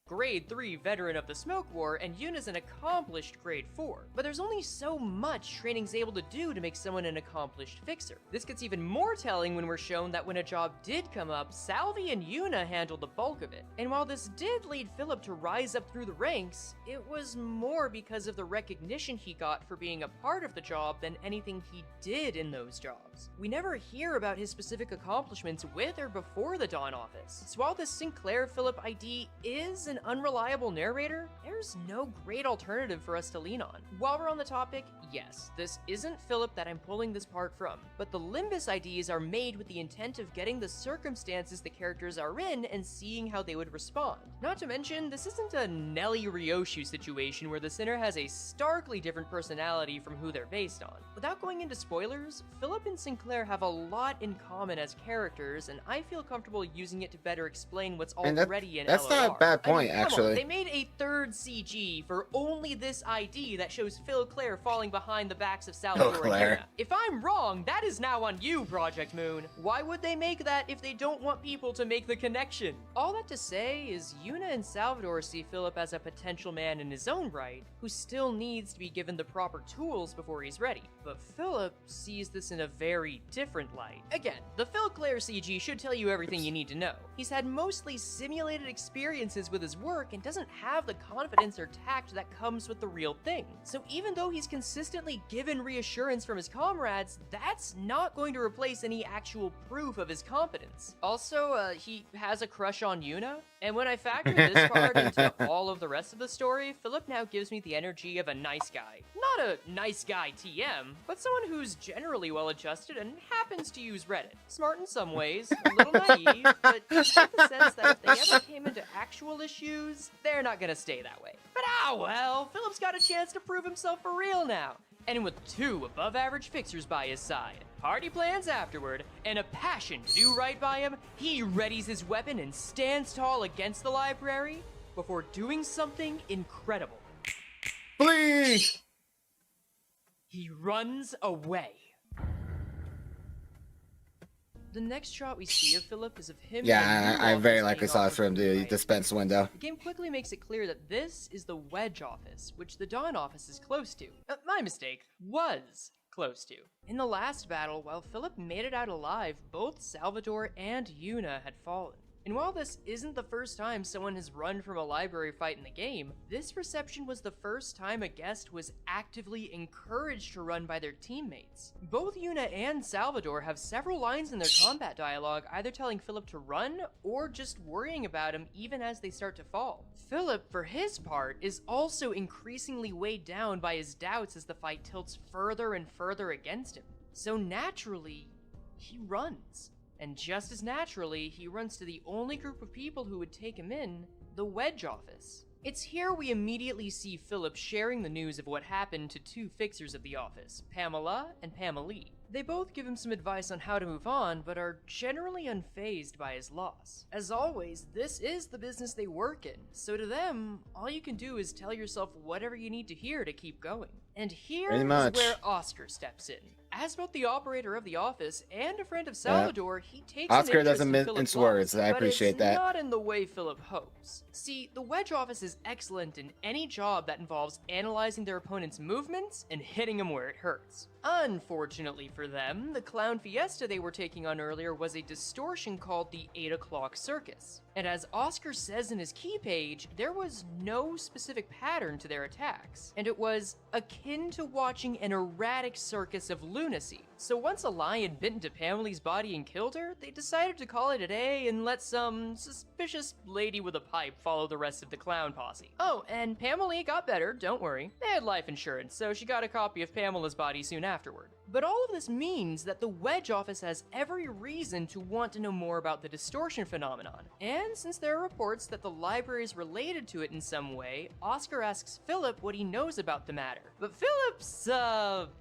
Grade 3 veteran of the Smoke War, and Yuna's an accomplished Grade 4. But there's only so much training's able to do to make someone an accomplished fixer. This gets even more telling when we're shown that when a job did come up, Salvi and Yuna handled the bulk of it. And while this did lead Philip to rise up through the ranks, it was more because of the recognition he got for being a part of the job than anything he did in those jobs. We never hear about his specific accomplishments with or before the Dawn office. So while this Sinclair Philip ID is an unreliable narrator, there's no great alternative for us to lean on. While we're on the topic, yes, this isn't Philip that I'm pulling this part from, but the Limbus IDs are made with the intent of getting the circumstances the characters are in and seeing how they would respond. Not to mention, this isn't a Nelly Ryoshu situation where the sinner has a starkly different personality from who they're based on. Without going into spoilers, Philip and Sinclair have a lot in common as characters, and I feel comfortable using it to better explain what's already in LOR. That's not a bad point, actually. They made a third CG for only this ID that shows Phil Claire falling behind the backs of Salvador and Yuna. If I'm wrong, that is now on you, Project Moon. Why would they make that if they don't want people to make the connection? All that to say is Yuna and Salvador see Philip as a potential man in his own right, who still needs to be given the proper tools before he's ready. But Philip sees this in a very different light. Again, the Phil Claire CG should tell you everything you need to know. He's had mostly simulated experiences with his work and doesn't have the confidence or tact that comes with the real thing. So even though he's consistently given reassurance from his comrades, that's not going to replace any actual proof of his competence. Also, he has a crush on Yuna, and when I factor this part into all of the rest of the story, Philip now gives me the energy of a nice guy. Not a nice guy TM, but someone who's generally well-adjusted and happens to use Reddit. Smart in some ways, a little naive, but just get the sense that if they ever came into actual issues, they're not gonna stay that way. But well, Philip's got a chance to prove himself for real now. And with 2 above-average fixers by his side, party plans afterward, and a passion to do right by him, he readies his weapon and stands tall against the library before doing something incredible. Flee! He runs away. The next shot we see of Philip is of him. Yeah, I very likely saw it from the dispense window. The game quickly makes it clear that this is the Wedge office, which the Dawn office is close to. My mistake. Was close to. In the last battle, while Philip made it out alive, both Salvador and Yuna had fallen. And while this isn't the first time someone has run from a library fight in the game, this reception was the first time a guest was actively encouraged to run by their teammates. Both Yuna and Salvador have several lines in their combat dialogue either telling Philip to run or just worrying about him even as they start to fall. Philip, for his part, is also increasingly weighed down by his doubts as the fight tilts further and further against him. So naturally, he runs. And just as naturally, he runs to the only group of people who would take him in, the Wedge office. It's here we immediately see Philip sharing the news of what happened to 2 fixers of the office, Pamela and Pamela. They both give him some advice on how to move on, but are generally unfazed by his loss. As always, this is the business they work in, so to them, all you can do is tell yourself whatever you need to hear to keep going. And here is where Oscar steps in. As both the operator of the office and a friend of Salvador, he takes Oscar an interest doesn't in Philip's mince words. loss, I appreciate but it's that. not in the way Philip hopes. See, the Wedge office is excellent in any job that involves analyzing their opponent's movements and hitting them where it hurts. Unfortunately for them, the clown fiesta they were taking on earlier was a distortion called the 8 o'clock circus. And as Oscar says in his key page, there was no specific pattern to their attacks, and it was akin to watching an erratic circus of lunacy. So once a lion bit into Pamela's body and killed her, they decided to call it a day and let some suspicious lady with a pipe follow the rest of the clown posse. Oh, and Pamela got better, don't worry. They had life insurance, so she got a copy of Pamela's body soon afterward. But all of this means that the Wedge office has every reason to want to know more about the distortion phenomenon. And since there are reports that the library is related to it in some way, Oscar asks Philip what he knows about the matter. But Philip's,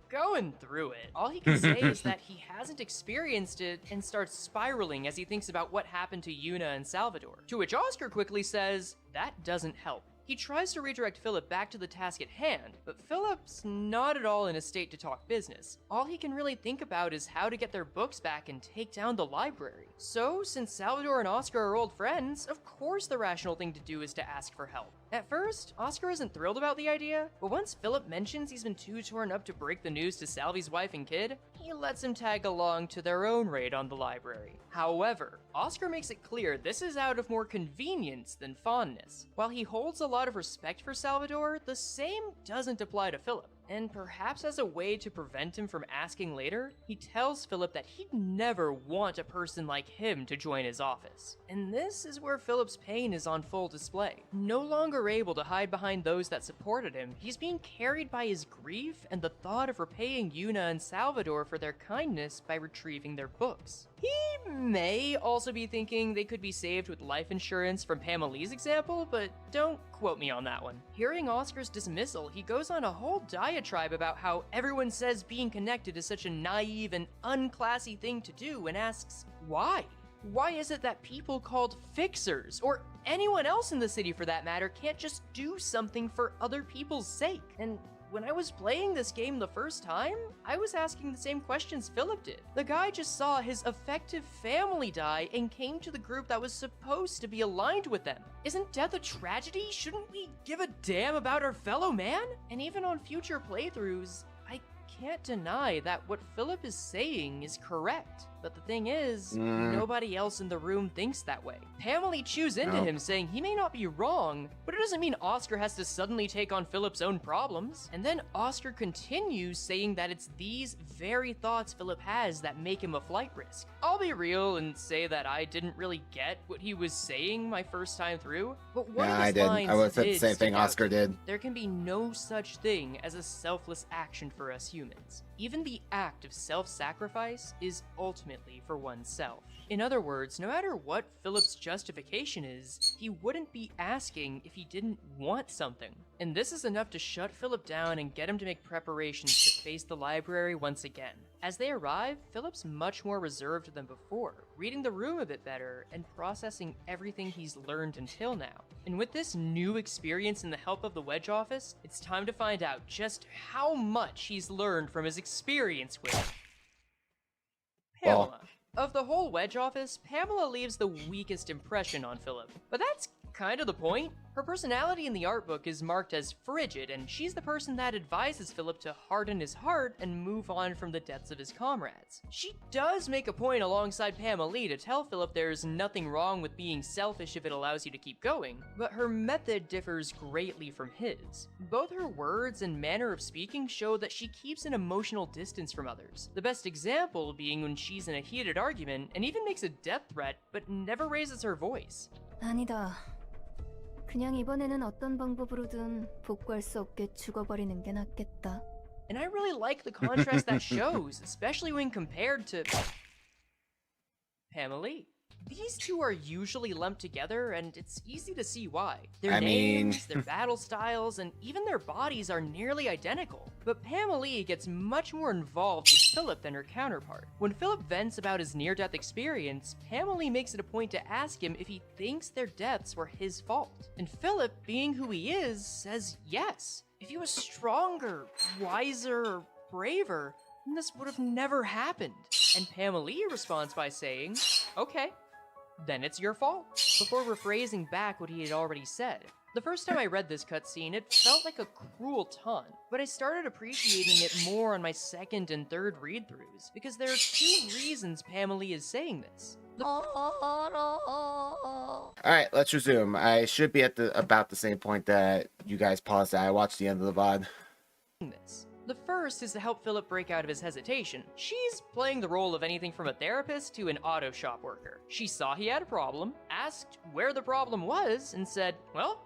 going through it. All he can say is that he hasn't experienced it and starts spiraling as he thinks about what happened to Yuna and Salvador. To which Oscar quickly says, that doesn't help. He tries to redirect Philip back to the task at hand, but Philip's not at all in a state to talk business. All he can really think about is how to get their books back and take down the library. So, since Salvador and Oscar are old friends, of course the rational thing to do is to ask for help. At first, Oscar isn't thrilled about the idea, but once Philip mentions he's been too torn up to break the news to Salvy's wife and kid, he lets him tag along to their own raid on the library. However, Oscar makes it clear this is out of more convenience than fondness. While he holds a lot of respect for Salvador, the same doesn't apply to Philip. And perhaps as a way to prevent him from asking later, he tells Philip that he'd never want a person like him to join his office. And this is where Philip's pain is on full display. No longer able to hide behind those that supported him, he's being carried by his grief and the thought of repaying Yuna and Salvador for their kindness by retrieving their books. He may also be thinking they could be saved with life insurance from Pamela's example, but don't quote me on that one. Hearing Oscar's dismissal, he goes on a whole diatribe about how everyone says being connected is such a naive and unclassy thing to do and asks, why? Why is it that people called fixers, or anyone else in the city for that matter, can't just do something for other people's sake? And when I was playing this game the first time, I was asking the same questions Philip did. The guy just saw his effective family die and came to the group that was supposed to be aligned with them. Isn't death a tragedy? Shouldn't we give a damn about our fellow man? And even on future playthroughs, I can't deny that what Philip is saying is correct. But the thing is, nobody else in the room thinks that way. Pamela chews into him, saying he may not be wrong, but it doesn't mean Oscar has to suddenly take on Philip's own problems. And then Oscar continues saying that it's these very thoughts Philip has that make him a flight risk. I'll be real and say that I didn't really get what he was saying my first time through, but one of his lines I would have said the did same thing stick out Oscar to me. did. There can be no such thing as a selfless action for us humans. Even the act of self-sacrifice is ultimately for oneself. In other words, no matter what Philip's justification is, he wouldn't be asking if he didn't want something. And this is enough to shut Philip down and get him to make preparations to face the library once again. As they arrive, Philip's much more reserved than before, reading the room a bit better and processing everything he's learned until now. And with this new experience and the help of the Wedge office, it's time to find out just how much he's learned from his experience with Pamela. Of the whole Wedge office, Pamela leaves the weakest impression on Philip. But that's kind of the point. Her personality in the art book is marked as frigid, and she's the person that advises Philip to harden his heart and move on from the deaths of his comrades. She does make a point alongside Pamela to tell Philip there's nothing wrong with being selfish if it allows you to keep going, but her method differs greatly from his. Both her words and manner of speaking show that she keeps an emotional distance from others. The best example being when she's in a heated argument and even makes a death threat, but never raises her voice. 아니다. 그냥 이번에는 어떤 방법으로든 복구할 수 없게 죽어버리는 게 낫겠다. And I really like the contrast that shows, especially when compared to Pamela. These two are usually lumped together, and it's easy to see why. Their names, their battle styles, and even their bodies are nearly identical. But Pamela gets much more involved with Philip than her counterpart. When Philip vents about his near-death experience, Pamela makes it a point to ask him if he thinks their deaths were his fault. And Philip, being who he is, says yes. If he was stronger, wiser, or braver, then this would have never happened. And Pamela responds by saying, okay, then it's your fault, before rephrasing back what he had already said. The first time I read this cutscene, it felt like a cruel taunt, but I started appreciating it more on my second and third read-throughs, because there are two reasons Pamela is saying this. Alright, let's resume. I should be at about the same point that you guys paused at. I watched the end of the VOD. The first is to help Philip break out of his hesitation. She's playing the role of anything from a therapist to an auto shop worker. She saw he had a problem, asked where the problem was, and said, well,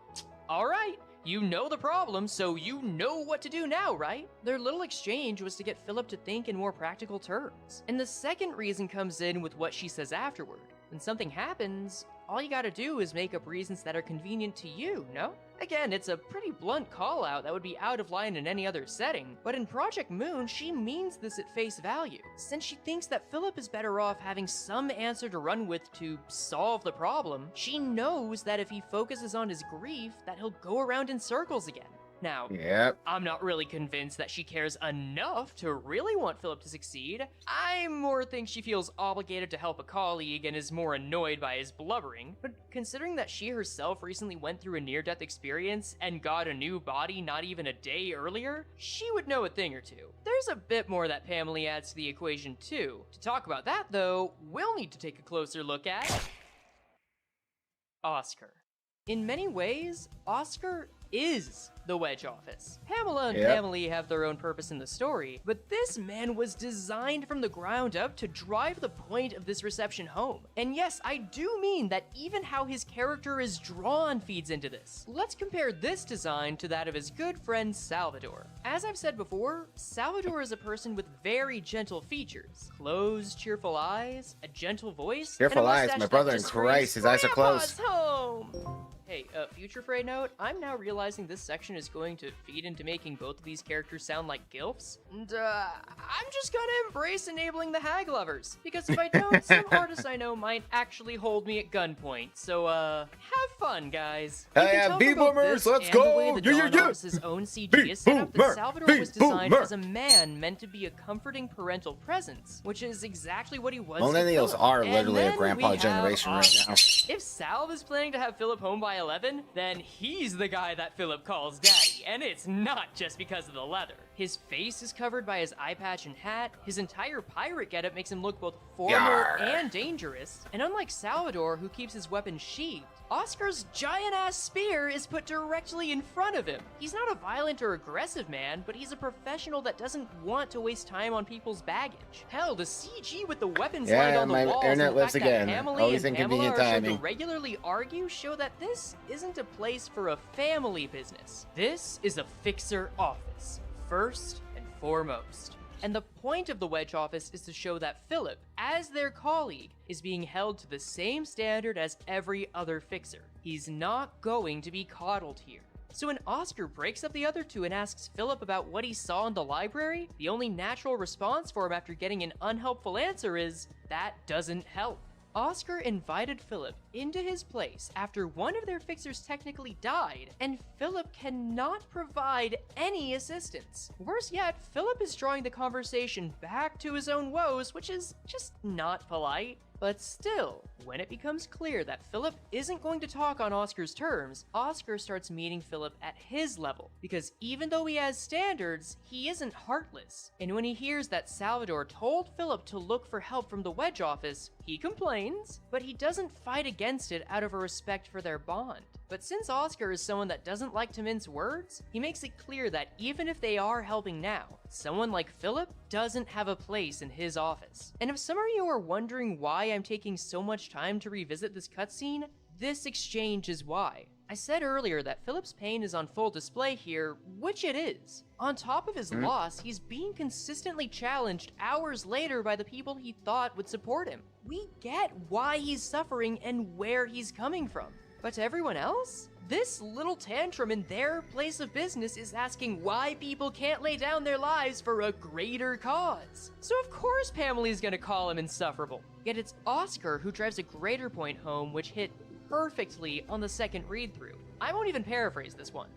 all right. You know the problem, so you know what to do now, right? Their little exchange was to get Philip to think in more practical terms. And the second reason comes in with what she says afterward. When something happens, all you gotta do is make up reasons that are convenient to you, no? Again, it's a pretty blunt call-out that would be out of line in any other setting, but in Project Moon, she means this at face value, since she thinks that Philip is better off having some answer to run with to solve the problem. She knows that if he focuses on his grief, that he'll go around in circles again. Now, Yep. I'm not really convinced that she cares enough to really want Philip to succeed. I more think she feels obligated to help a colleague and is more annoyed by his blubbering. But considering that she herself recently went through a near-death experience and got a new body not even a day earlier, she would know a thing or two. There's a bit more that Pamela adds to the equation too. To talk about that though, we'll need to take a closer look at Oscar. In many ways, Oscar is the Wedge Office. Pamela and Pamela have their own purpose in the story, but this man was designed from the ground up to drive the point of this reception home. And yes, I do mean that even how his character is drawn feeds into this. Let's compare this design to that of his good friend Salvador. As I've said before, Salvador is a person with very gentle features. Closed, cheerful eyes, a gentle voice, Cheerful and a eyes, mustache my that brother in just Christ, his eyes are closed. screams, "Grandpa's home!" Hey, future Frey note, I'm now realizing this section is going to feed into making both of these characters sound like gilfs, and I'm just gonna embrace enabling the hag lovers, because if I don't, some artists I know might actually hold me at gunpoint, so have fun, guys. You Hey, can tell from both B-boomers, this let's and the go! way the Dawn Office's own CG is set up that Salvador was designed as a man meant to be a comforting parental presence, which is exactly what he was to Millennials Philip. are And literally a then grandpa we have generation right Oscar. now. If Salv is planning to have Philip home by 11, then he's the guy that Philip calls daddy, and it's not just because of the leather. His face is covered by his eye patch and hat, his entire pirate getup makes him look both formal Yarr. and dangerous, and unlike Salvador, who keeps his weapon sheathed, Oscar's giant-ass spear is put directly in front of him. He's not a violent or aggressive man, but he's a professional that doesn't want to waste time on people's baggage. Hell, the CG with the weapons lined on the my walls and internet the lives fact that again. Pamela Always and Pamela inconvenient are shown timing. to regularly argue show that this isn't a place for a family business. This is a fixer office, first and foremost. And the point of the Wedge Office is to show that Philip, as their colleague, is being held to the same standard as every other fixer. He's not going to be coddled here. So when Oscar breaks up the other two and asks Philip about what he saw in the library, the only natural response for him after getting an unhelpful answer is, that doesn't help. Oscar invited Philip into his place after one of their fixers technically died, and Philip cannot provide any assistance. Worse yet, Philip is drawing the conversation back to his own woes, which is just not polite. But still, when it becomes clear that Philip isn't going to talk on Oscar's terms, Oscar starts meeting Philip at his level, because even though he has standards, he isn't heartless. And when he hears that Salvador told Philip to look for help from the Wedge Office, he complains, but he doesn't fight against it out of a respect for their bond. But since Oscar is someone that doesn't like to mince words, he makes it clear that even if they are helping now, someone like Philip doesn't have a place in his office. And if some of you are wondering why I'm taking so much time to revisit this cutscene, this exchange is why. I said earlier that Philip's pain is on full display here, which it is. On top of his loss, he's being consistently challenged hours later by the people he thought would support him. We get why he's suffering and where he's coming from. But to everyone else, this little tantrum in their place of business is asking why people can't lay down their lives for a greater cause. So of course Pamela's gonna call him insufferable. Yet it's Oscar who drives a greater point home, which hit perfectly on the second read-through. I won't even paraphrase this one.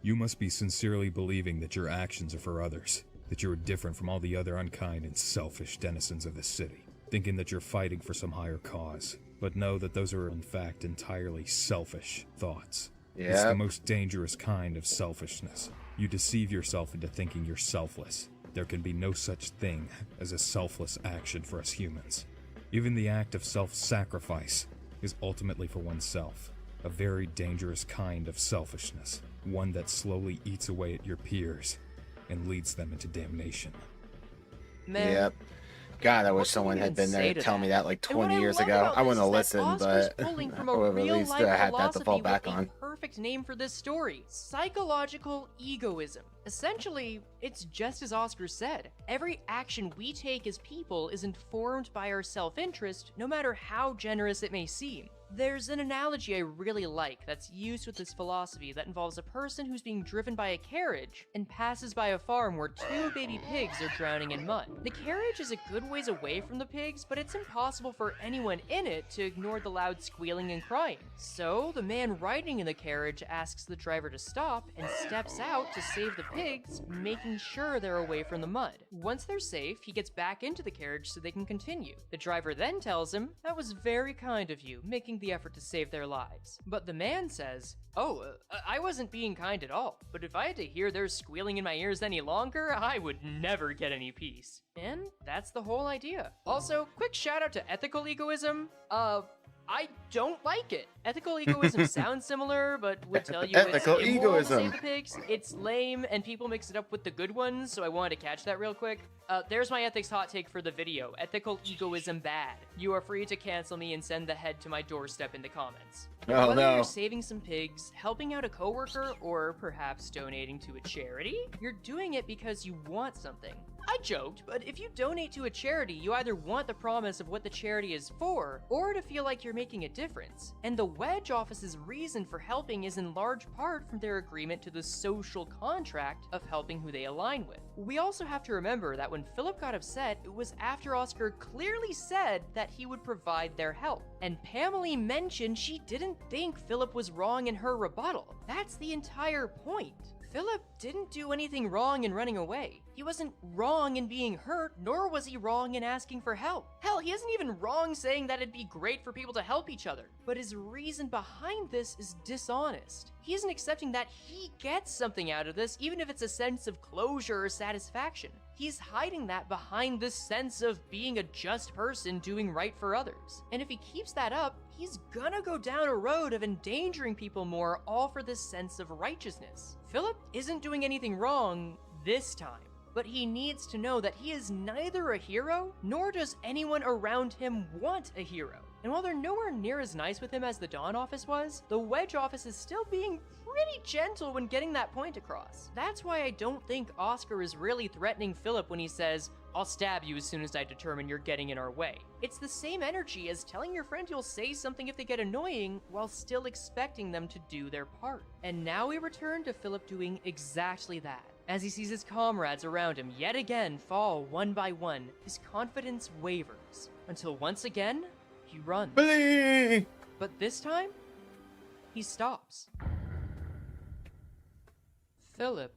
You must be sincerely believing that your actions are for others, that you are different from all the other unkind and selfish denizens of the city, thinking that you're fighting for some higher cause. But know that those are in fact entirely selfish thoughts. It's the most dangerous kind of selfishness. You deceive yourself into thinking you're selfless. There can be no such thing as a selfless action for us humans. Even the act of self-sacrifice is ultimately for oneself. A very dangerous kind of selfishness. One that slowly eats away at your peers. and leads them into damnation. Man, Yep. God, I what wish can someone you had even been there say to to tell me that? that like And what 20 I years love ago. about I this wouldn't have is that listened, Oscar's but pulling from I a would have at real least life had that to philosophy fall with back a on. perfect name for this story: psychological egoism. Essentially, it's just as Oscar said. Every action we take as people is informed by our self-interest, no matter how generous it may seem. There's an analogy I really like that's used with this philosophy that involves a person who's being driven by a carriage and passes by a farm where two baby pigs are drowning in mud. The carriage is a good ways away from the pigs, but it's impossible for anyone in it to ignore the loud squealing and crying. So the man riding in the carriage asks the driver to stop and steps out to save the pigs, making sure they're away from the mud. Once they're safe, he gets back into the carriage so they can continue. The driver then tells him, "That was very kind of you, making the effort to save their lives." But the man says, I wasn't being kind at all, but if I had to hear their squealing in my ears any longer, I would never get any peace." And that's the whole idea. Also, quick shout out to ethical egoism. I don't like it. Ethical egoism sounds similar, but would tell you Ethical it's immoral to egoism. save the pigs. It's lame, and people mix it up with the good ones, so I wanted to catch that real quick. There's my ethics hot take for the video. Ethical egoism bad. You are free to cancel me and send the head to my doorstep in the comments. Oh, Whether no. you're saving some pigs, helping out a coworker, or perhaps donating to a charity, you're doing it because you want something. I joked, but if you donate to a charity, you either want the promise of what the charity is for, or to feel like you're making a difference. And the Wedge office's reason for helping is in large part from their agreement to the social contract of helping who they align with. We also have to remember that when Philip got upset, it was after Oscar clearly said that he would provide their help. And Pamela mentioned she didn't think Philip was wrong in her rebuttal. That's the entire point. Philip didn't do anything wrong in running away. He wasn't wrong in being hurt, nor was he wrong in asking for help. Hell, he isn't even wrong saying that it'd be great for people to help each other. But his reason behind this is dishonest. He isn't accepting that he gets something out of this, even if it's a sense of closure or satisfaction. He's hiding that behind this sense of being a just person doing right for others. And if he keeps that up, he's gonna go down a road of endangering people more, all for this sense of righteousness. Philip isn't doing anything wrong this time, but he needs to know that he is neither a hero, nor does anyone around him want a hero. And while they're nowhere near as nice with him as the Dawn office was, the Wedge office is still being pretty gentle when getting that point across. That's why I don't think Oscar is really threatening Philip when he says, "I'll stab you as soon as I determine you're getting in our way." It's the same energy as telling your friend you'll say something if they get annoying, while still expecting them to do their part. And now we return to Philip doing exactly that. As he sees his comrades around him yet again fall one by one, his confidence wavers, until once again, he runs. Blee! But this time, he stops. Philip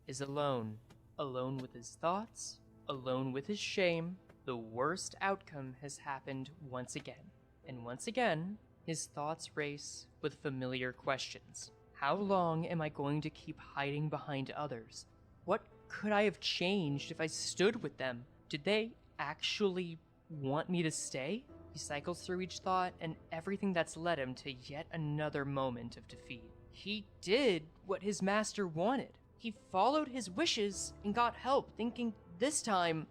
is alone. Alone with his thoughts, alone with his shame. The worst outcome has happened once again. And once again, his thoughts race with familiar questions. How long am I going to keep hiding behind others? What could I have changed if I stood with them? Did they actually want me to stay? He cycles through each thought and everything that's led him to yet another moment of defeat. He did what his master wanted. He followed his wishes and got help, thinking this time,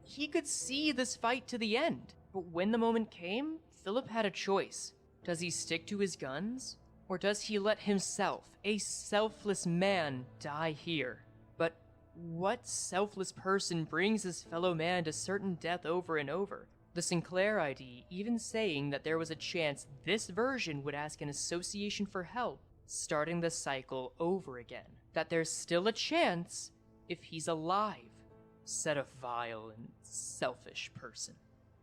he could see this fight to the end. But when the moment came, Philip had a choice. Does he stick to his guns? Or does he let himself, a selfless man, die here? But what selfless person brings his fellow man to certain death over and over? The Sinclair ID even saying that there was a chance this version would ask an association for help, starting the cycle over again. That there's still a chance if he's alive, said a vile and selfish person.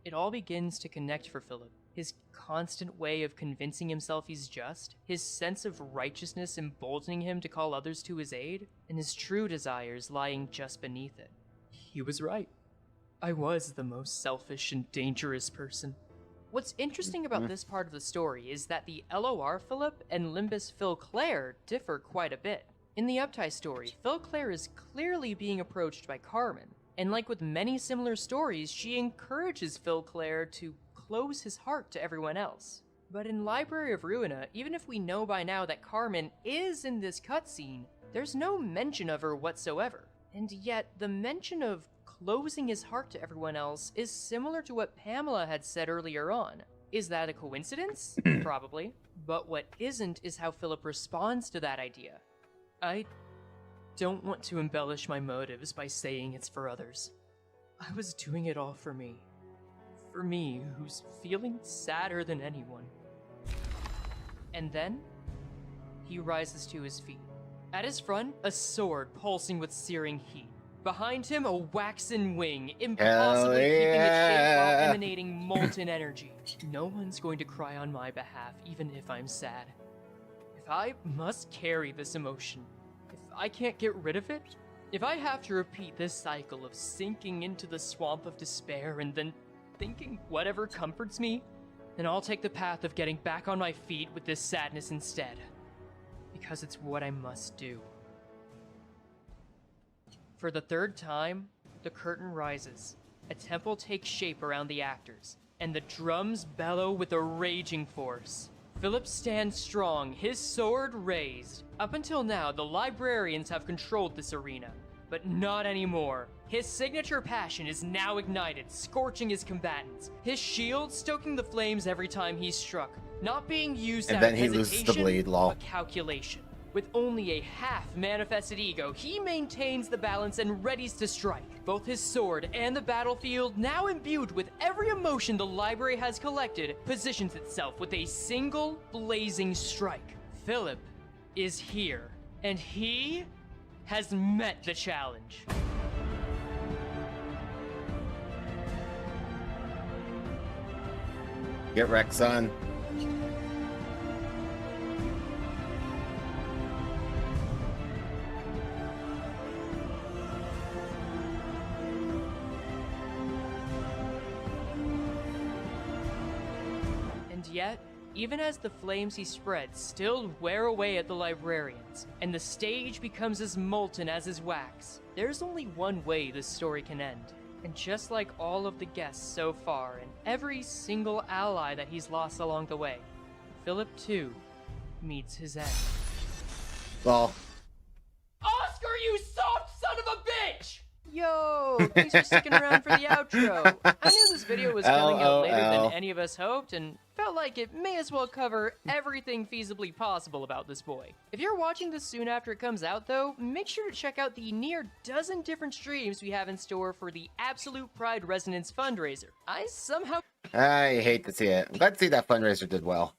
It all begins to connect for Philip. His constant way of convincing himself he's just, his sense of righteousness emboldening him to call others to his aid, and his true desires lying just beneath it. He was right. I was the most selfish and dangerous person. What's interesting about this part of the story is that the LOR Philip and Limbus Phil Claire differ quite a bit. In the Uptie story, Phil Claire is clearly being approached by Carmen, and like with many similar stories, she encourages Phil Claire to close his heart to everyone else. But in Library of Ruina, even if we know by now that Carmen is in this cutscene, There's no mention of her whatsoever, and yet the mention of closing his heart to everyone else is similar to what Pamela had said earlier on. Is that a coincidence? Probably. But what isn't is how Philip responds to that idea. I don't want to embellish my motives by saying it's for others. I was doing it all for me. For me, who's feeling sadder than anyone. And then, he rises to his feet. At his front, a sword pulsing with searing heat. Behind him, a waxen wing, impossibly keeping its shape while emanating molten energy. No one's going to cry on my behalf, even if I'm sad. If I must carry this emotion, if I can't get rid of it, if I have to repeat this cycle of sinking into the swamp of despair and then thinking whatever comforts me, then I'll take the path of getting back on my feet with this sadness instead. Because it's what I must do. For the third time, the curtain rises. A temple takes shape around the actors, and the drums bellow with a raging force. Philip stands strong, his sword raised. Up until now, the librarians have controlled this arena, but not anymore. His signature passion is now ignited, scorching his combatants. His shield stoking the flames every time he's struck, not being used And out then of he loses the hesitation, bleed, lol. but calculation. With only a half-manifested ego, he maintains the balance and readies to strike. Both his sword and the battlefield, now imbued with every emotion the library has collected, positions itself with a single blazing strike. Philip is here, and he has met the challenge. Get wrecked, son. And yet, even as the flames he spreads still wear away at the librarians, and the stage becomes as molten as his wax, there's only one way this story can end. And just like all of the guests so far, and every single ally that he's lost along the way, Philip too meets his end. Lol. Oscar, you soft son of a bitch! Yo, thanks for sticking around for the outro. I knew this video was coming out later than any of us hoped, and felt like it may as well cover everything feasibly possible about this boy. If you're watching this soon after it comes out though, make sure to check out the near dozen different streams we have in store for the Absolute Pride Resonance fundraiser. I hate to see it. I'm glad to see that fundraiser did well.